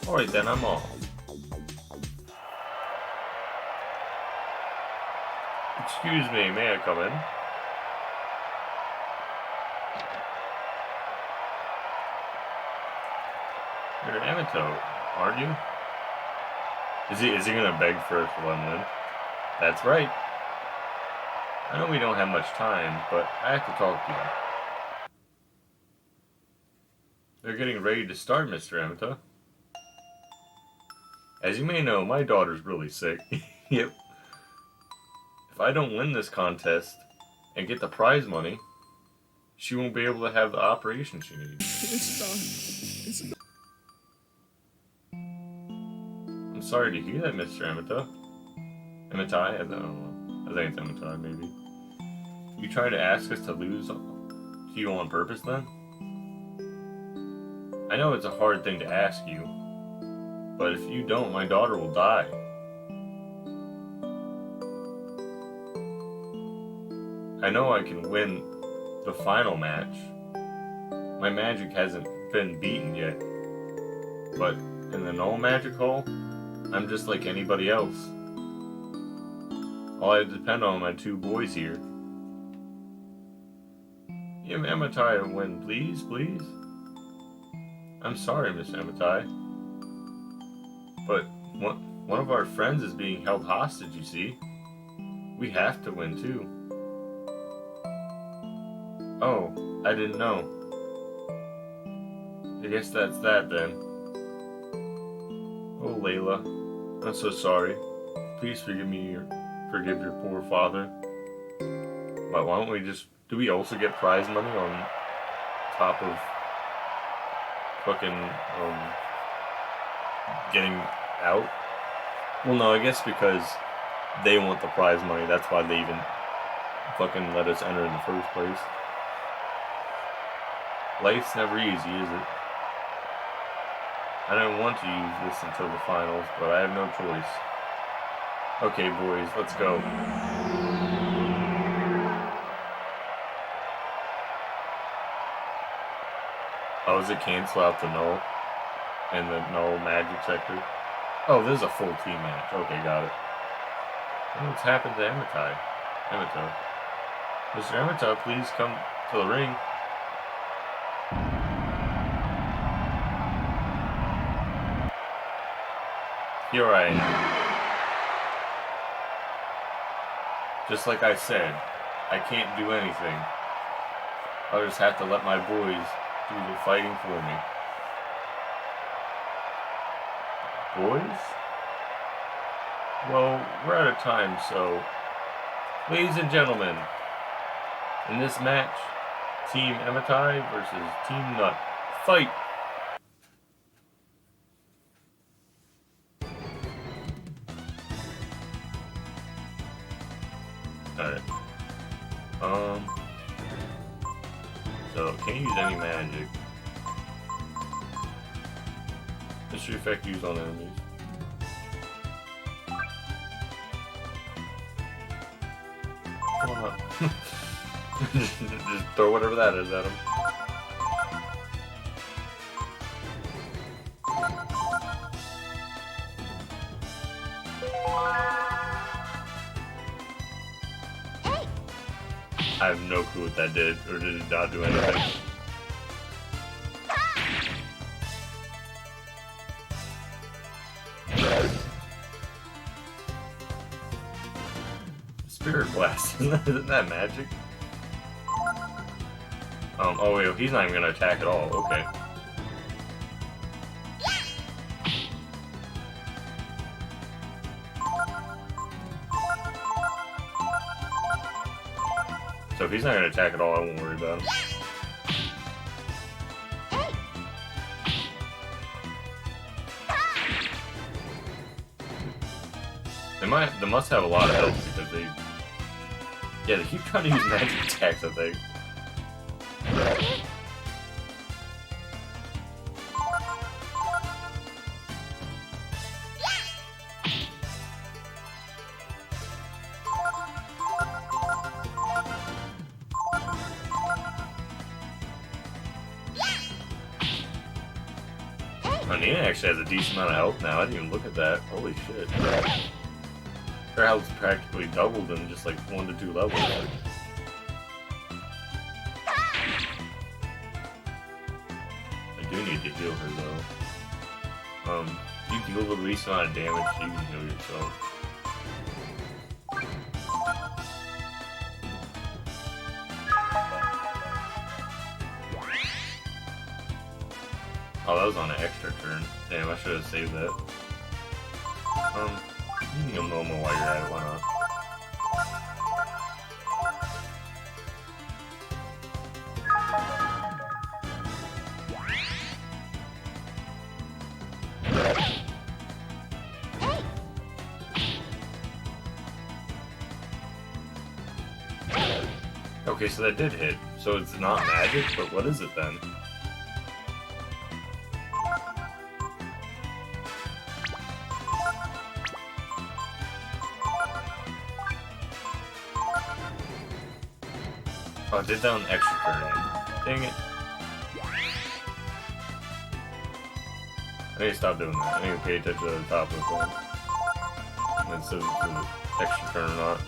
Alright then, I'm off. Excuse me, may I come in? You're Amato, aren't you? Is he gonna beg for us to let him win? That's right. I know we don't have much time, but I have to talk to you. They're getting ready to start, Mr. Amata. As you may know, my daughter's really sick. Yep. If I don't win this contest and get the prize money, she won't be able to have the operation she needs. I'm sorry to hear that, Mr. Amata. Amatai? I don't know. I think it's Amatai, maybe. You try to ask us to lose to you on purpose, then? I know it's a hard thing to ask you, but if you don't, my daughter will die. I know I can win the final match. My magic hasn't been beaten yet, but in the null magic hall, I'm just like anybody else. All I depend on my 2 boys here. Give Amatai a win, please, please. I'm sorry, Miss Amatai, but one of our friends is being held hostage, you see. We have to win, too. Oh, I didn't know. I guess that's that, then. Oh, Layla, I'm so sorry. Please forgive your poor father. But why don't we just... Do we also get prize money on top of fucking getting out? Well, no, I guess because they want the prize money. That's why they even fucking let us enter in the first place. Life's never easy, is it? I don't want to use this until the finals, but I have no choice. Okay, boys, let's go. Oh, does it cancel out the null? And the null magic sector? Oh, this is a full team match. Okay, got it. What's happened to Emitai? Emito. Mr. Emito, please come to the ring. Here I am. Just like I said, I can't do anything. I'll just have to let my boys do the fighting for me. Boys? Well, we're out of time, so... Ladies and gentlemen, in this match, Team Emitai versus Team Nut. Fight! Alright. So, can't use any magic. Mystery effect used on enemies. Come on. just throw whatever that is at him. I have no clue what that did, or did it not do anything? Spirit Blast, isn't that magic? Oh wait, he's not even gonna attack at all, okay. So if he's not gonna attack at all, I won't worry about him. They must have a lot of health because they... Yeah, they keep trying to use magic attacks, I think. Nina actually has a decent amount of health now. I didn't even look at that. Holy shit. Her health's practically doubled in just like 1 to 2 levels. I do need to heal her though. If you deal with the least amount of damage, you can heal yourself. Oh, that was on an extra turn. Damn, I should have saved that. You can heal Momo while you're at it, why not? Okay, so that did hit. So it's not magic, but what is it then? Oh, I did that on extra turn. Dang it. I need to stop doing that. I need to pay attention to the top of the thing. And so the extra turn or not.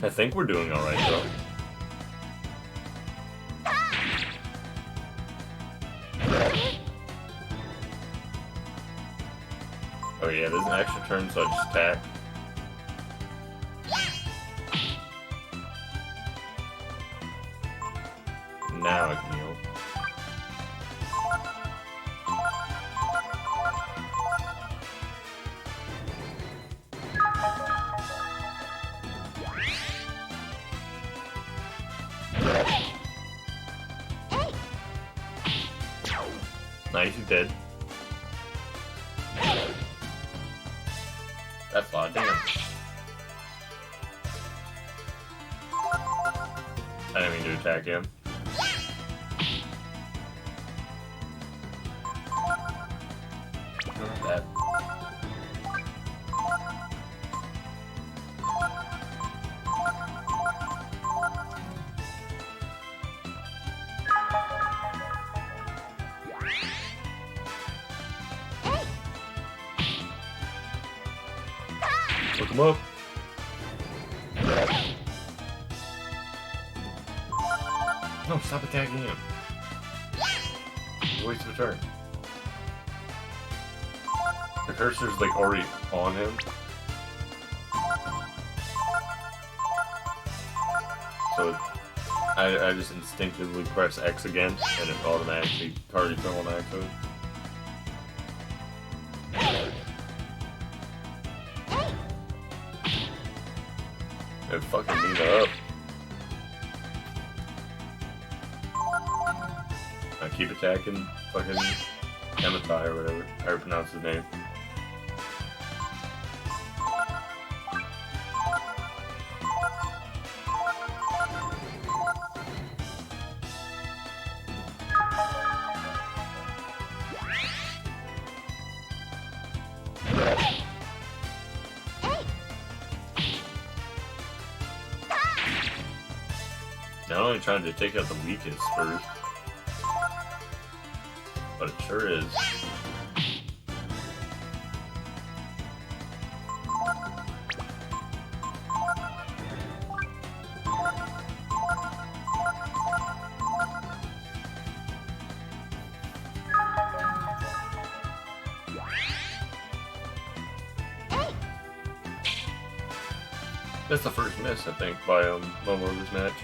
I think we're doing alright though. Oh yeah, there's an extra turn, so I just attack. Now I can heal. Nice, he's dead. That's a lot of damage. I didn't mean to attack him. Not bad. Look him up. No, stop attacking him. Waste of a turn. The cursor's like already on him. So I just instinctively press X again and it automatically targets him on accident. It fucking beat up. I keep attacking fucking Ematai or whatever, how you pronounce his name. Not only trying to take out the weakest first, but it sure is. That's the first miss, I think, by Momoru's match.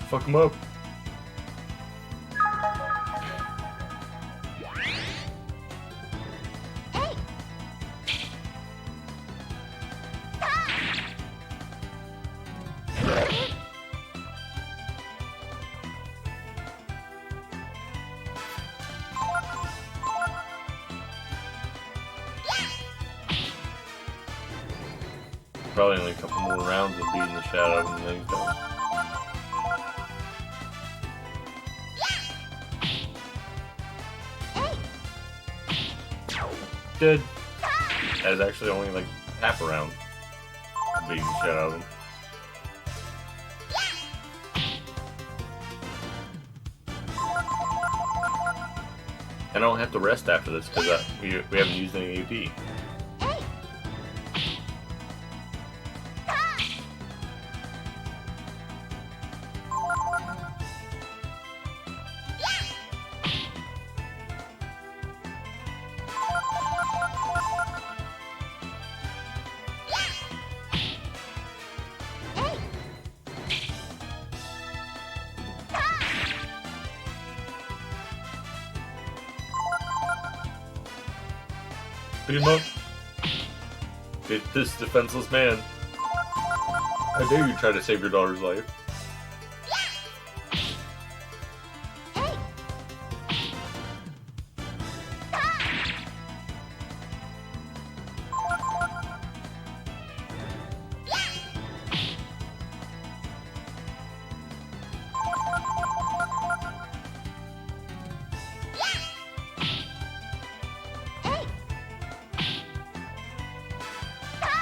Fuck him up. Probably only a couple more rounds of beating the shit out of him and then he's done. Dead. That is actually only like half a round of beating the shit out of him. I don't have to rest after this because we haven't used any AP. Beat him up. Beat this defenseless man. How dare you try to save your daughter's life?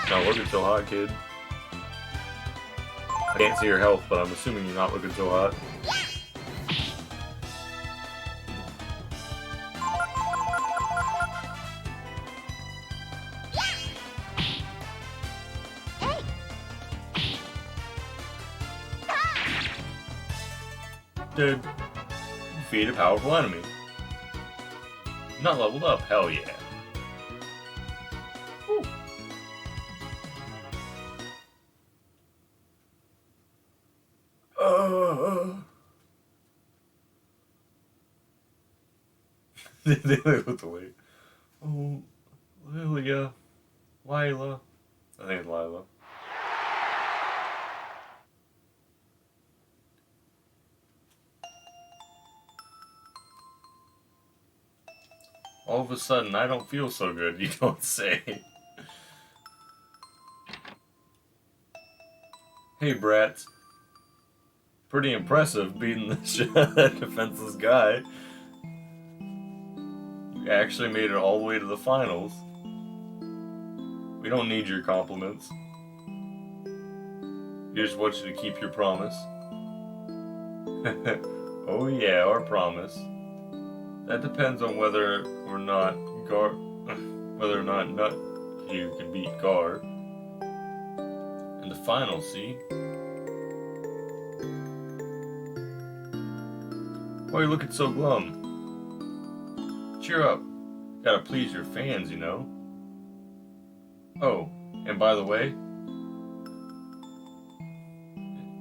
Not looking so hot, kid. I can't see your health, but I'm assuming you're not looking so hot. Dude, defeat a powerful enemy. Not leveled up, hell yeah. Whew. They looked away. Oh, Lilia. Lila. I think it's Lila. All of a sudden, I don't feel so good, you don't say. Hey, brats. pretty impressive beating this defenseless guy. You actually made it all the way to the finals. We don't need your compliments. We just want you to keep your promise. Oh yeah, our promise. That depends on whether or not Nut here can beat Gar in the final. See? Why are you looking so glum? Cheer up. Gotta please your fans, you know. Oh, and by the way,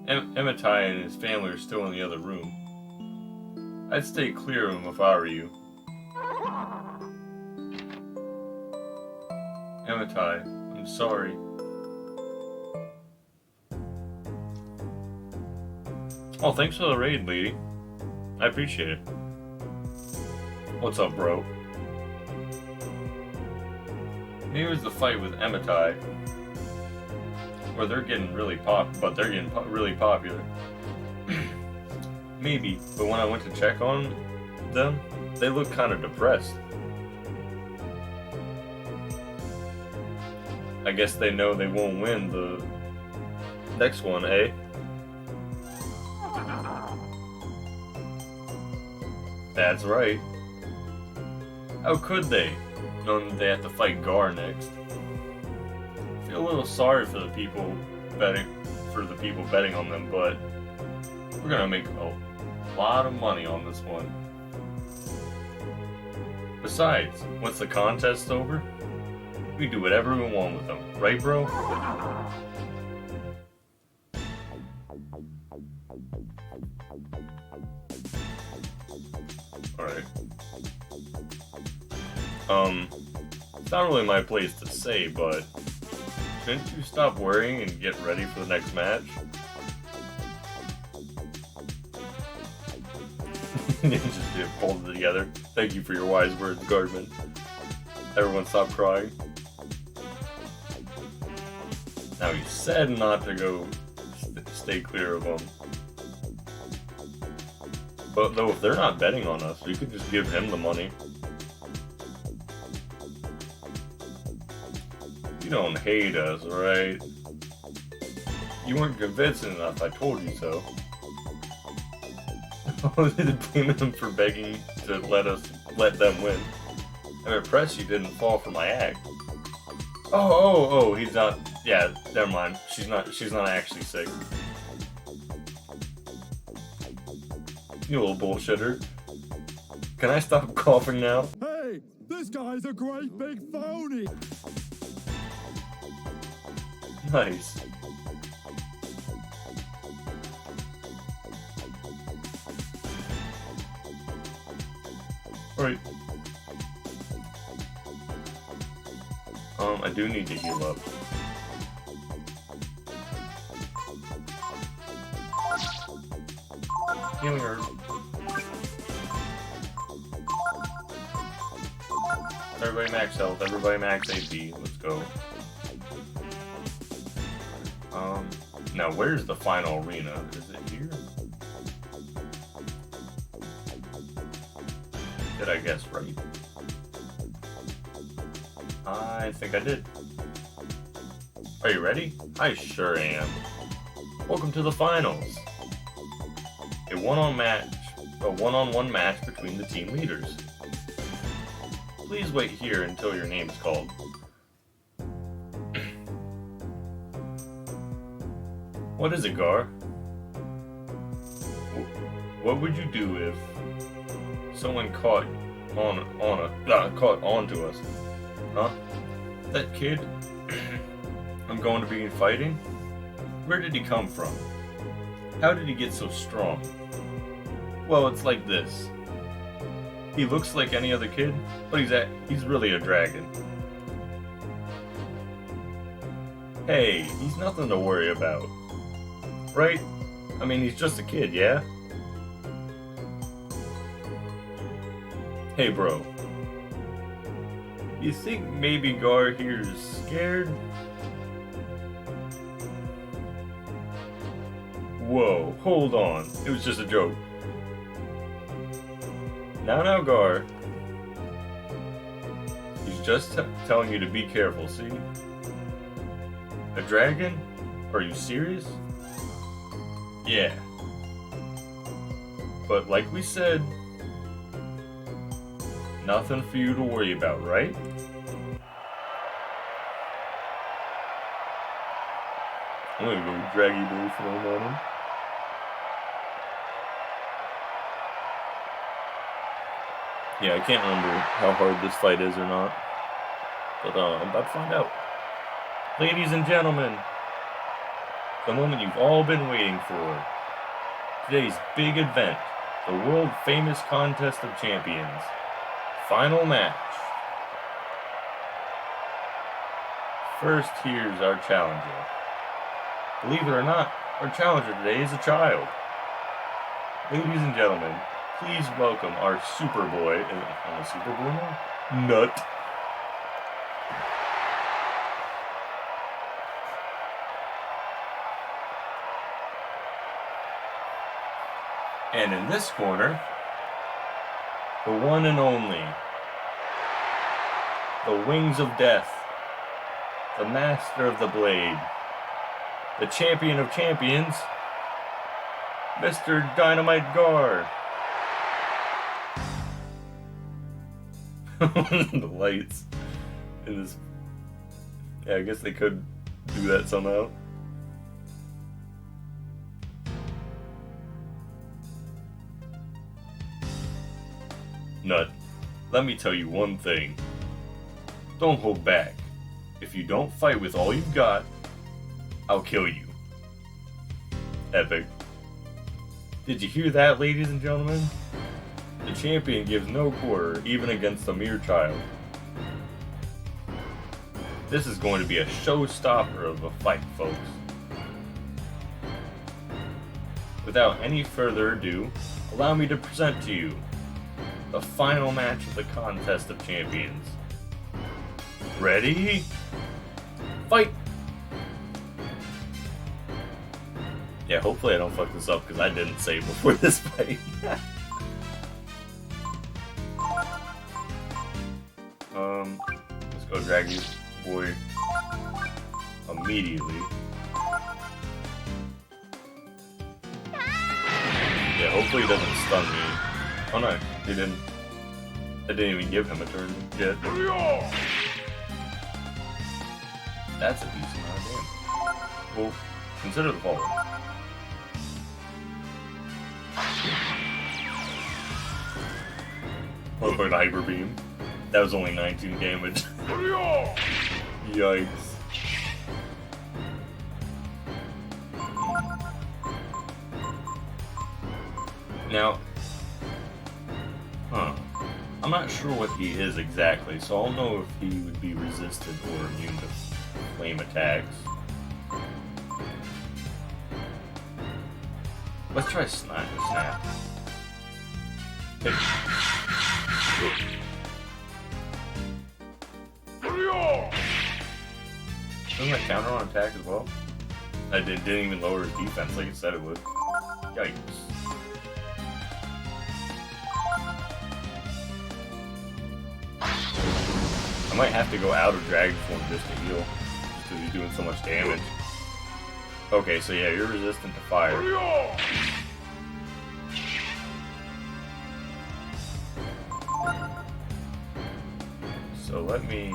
Emitai and his family are still in the other room. I'd stay clear of him if I were you. Emitai, I'm sorry. Oh, thanks for the raid, lady. I appreciate it. What's up, bro? Maybe it was the fight with Emitai, where they're getting really really popular. Maybe, but when I went to check on them, they look kind of depressed. I guess they know they won't win the next one, eh? That's right. How could they, knowing they have to fight Gar next? I feel a little sorry for the people betting on them, but we're gonna make a lot of money on this one. Besides, once the contest's over, we do whatever we want with them, right, bro? Alright. It's not really my place to say, but shouldn't you stop worrying and get ready for the next match? Just get pulled together. Thank you for your wise words, Guardman. Everyone stop crying. Now he said not to go stay clear of them. But though if they're not betting on us, we could just give him the money. You don't hate us, right? You weren't convincing enough, I told you so. They blame him for begging to let them win. I'm impressed you didn't fall for my act. Oh, he's not. Yeah, never mind. She's not actually sick. You little bullshitter. Can I stop coughing now? Hey, this guy's a great big phony. Nice. Alright. I do need to heal up. Healing herb. Everybody max health, everybody max AP. Let's go. Now where's the final arena? Is it here? Did I guess right? I think I did. Are you ready? I sure am. Welcome to the finals. A one-on-one match between the team leaders. Please wait here until your name is called. What is it, Gar? What would you do if someone caught on to us? Huh? That kid I'm going to be fighting? Where did he come from? How did he get so strong? Well, it's like this. He looks like any other kid, but he's really a dragon. Hey, he's nothing to worry about. Right? I mean, he's just a kid, yeah? Hey, bro. You think maybe Gar here is scared? Whoa, hold on. It was just a joke. Now, Gar. He's just telling you to be careful, see? A dragon? Are you serious? Yeah. But like we said, nothing for you to worry about, right? I'm gonna go draggy blue flame on him. Yeah, I can't remember how hard this fight is or not. But I'm about to find out. Ladies and gentlemen, the moment you've all been waiting for. Today's big event, the world famous Contest of Champions. Final match. First, here's our challenger. Believe it or not, our challenger today is a child. Ladies and gentlemen, please welcome our Superboy. I'm a Superboy now? Nut. And in this corner, the one and only, the Wings of Death, the Master of the Blade, the Champion of Champions, Mr. Dynamite Gar. The lights in this. Yeah, I guess they could do that somehow. Nut, let me tell you one thing. Don't hold back. If you don't fight with all you've got, I'll kill you. Epic. Did you hear that, ladies and gentlemen? The champion gives no quarter, even against a mere child. This is going to be a showstopper of a fight, folks. Without any further ado, allow me to present to you the final match of the Contest of Champions. Ready? Fight! Yeah, hopefully I don't fuck this up because I didn't save before this fight. Let's go drag you, boy, immediately. Yeah, hopefully he doesn't stun me. Oh no, he didn't. I didn't even give him a turn yet. That's a decent amount of damage. Well, consider the fall. Oh, for the Hyper Beam. That was only 19 damage. Yikes. Now, I'm not sure what he is exactly, so I'll know if he would be resistant or immune to flame attacks. Let's try Snap. Hey. Doesn't that counter on attack as well? I didn't even lower his defense like it said it would. Yikes. I might have to go out of Dragon Form just to heal, just because he's doing so much damage. Okay, so yeah, you're resistant to fire. So let me...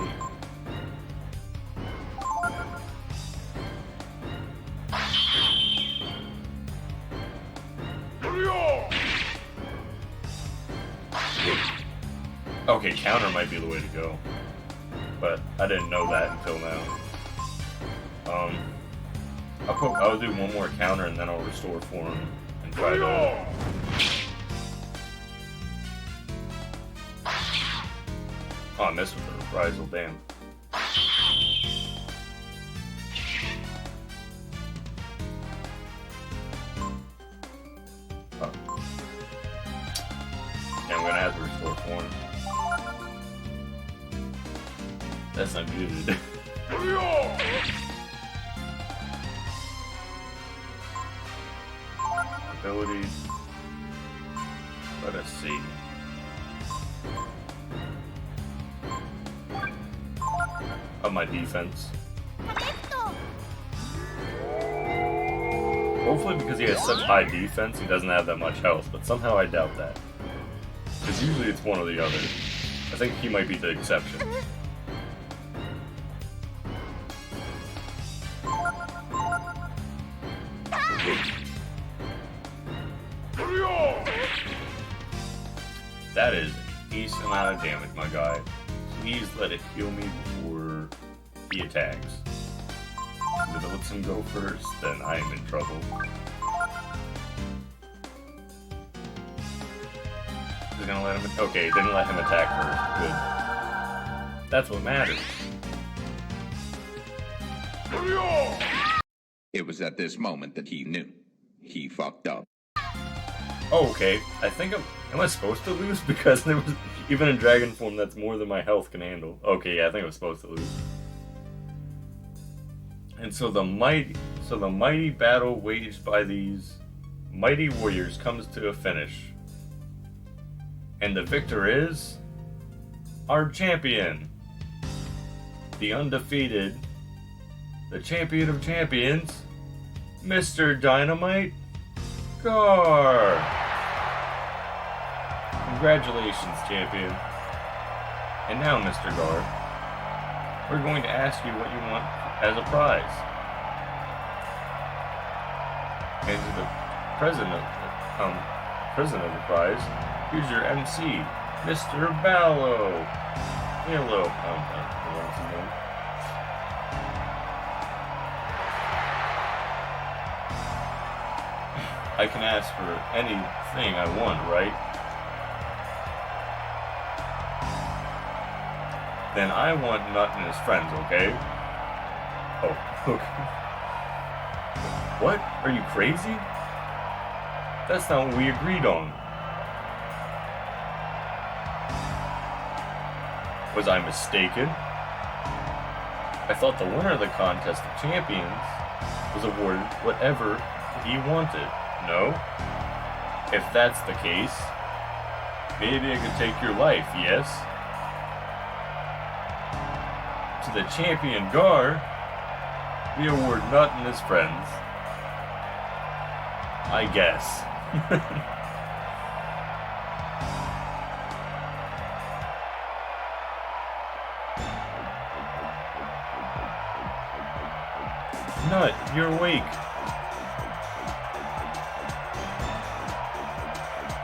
Okay, counter might be the way to go. But I didn't know that until now. I'll do one more counter and then I'll restore form and try to... Oh, I missed with the reprisal, damn. Oh. Yeah, I'm gonna have to restore form. That's not good. abilities. Let us see. Of my defense. Hopefully because he has such high defense, he doesn't have that much health, but somehow I doubt that. Because usually it's one or the other. I think he might be the exception. That is a decent amount of damage, my guy. Please let it heal me before he attacks. If it lets him go first, then I am in trouble. Is it gonna let him? Okay, it didn't let him attack first. Good. That's what matters. It was at this moment that he knew. He fucked up. Oh, okay. I think am I supposed to lose? Because there was even in dragon form that's more than my health can handle. Okay, yeah, I think I was supposed to lose. And so the mighty battle waged by these mighty warriors comes to a finish. And the victor is our champion. The undefeated, the champion of champions, Mr. Dynamite Gar. Congratulations, champion. And now, Mr. Gar, we're going to ask you what you want as a prize. And to the president of the prize, here's your MC, Mr. Ballo. Hello, what's his name? I can ask for anything I want, right? Then I want Nut and his friends, okay? Oh, okay. What? Are you crazy? That's not what we agreed on. Was I mistaken? I thought the winner of the contest of champions was awarded whatever he wanted. No? If that's the case, maybe I could take your life, yes? To the champion Gar, we award Nut and his friends. I guess. Nut, you're awake.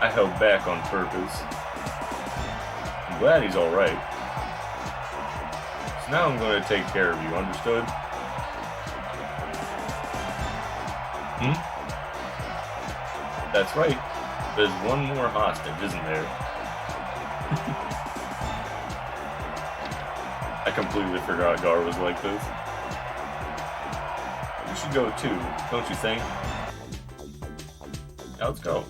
I held back on purpose. I'm glad he's alright. So now I'm going to take care of you, understood? That's right. There's one more hostage, isn't there? I completely forgot Gar was like this. We should go too, don't you think? Yeah, let's go.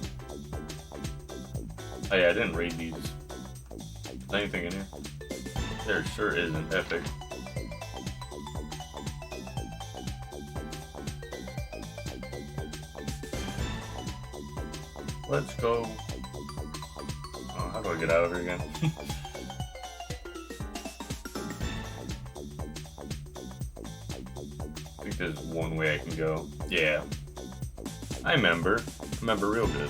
Oh yeah, I didn't raid these. Is anything in here? There sure isn't. Epic. Let's go. Oh, how do I get out of here again? I think there's one way I can go. Yeah. I remember. Remember real good.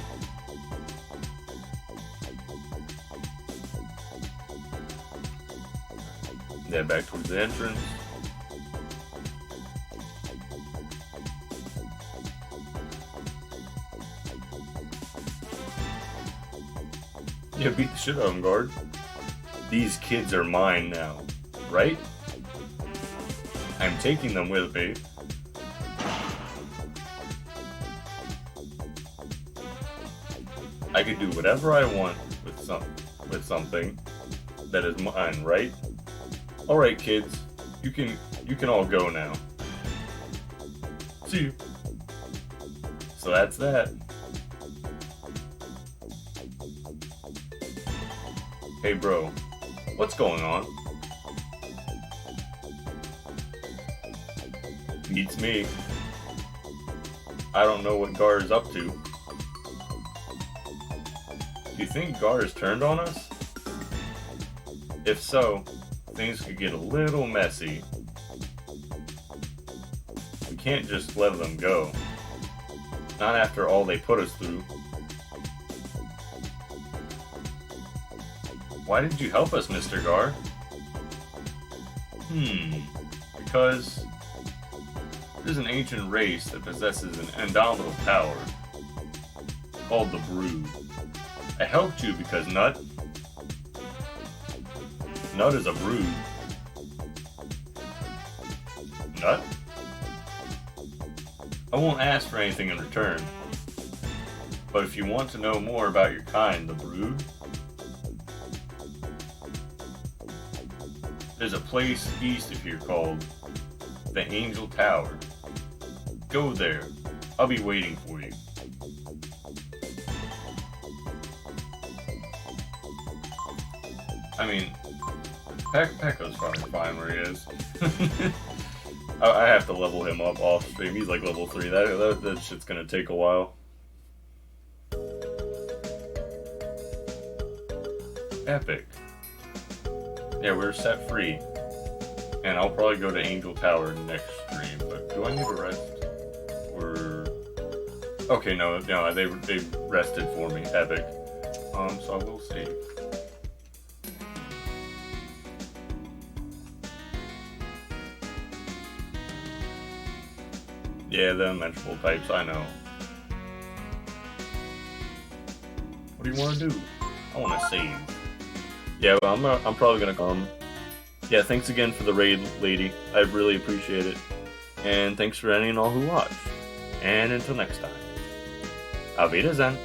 Yeah, back towards the entrance. Yeah, beat the shit out of them, Guard. These kids are mine now, right? I'm taking them with me. I could do whatever I want with something that is mine, right? Alright, kids. You can all go now. See you. So that's that. Hey bro, what's going on? Beats me. I don't know what Gar is up to, Do you think Gar has turned on us? If so, things could get a little messy. We can't just let them go. Not after all they put us through. Why did you help us, Mr. Gar? Because there's an ancient race that possesses an indomitable power called the Brood. I helped you because Nut is a brood. Nut? I won't ask for anything in return. But if you want to know more about your kind, the Brood, there's a place east of here called the Angel Tower. Go there. I'll be waiting for you. I mean, Pekka's probably fine where he is. I have to level him up off stream. He's like level 3. That shit's gonna take a while. Epic. Yeah, we're set free. And I'll probably go to Angel Tower next stream. But do I need to rest? Or... Okay, no, they rested for me. Epic. So I will save. Yeah, the unmentionable types, I know. What do you want to do? I want to save. Yeah, well, I'm probably gonna come. Yeah, thanks again for the raid, lady. I really appreciate it. And thanks for any and all who watched. And until next time. Auf Wiedersehen.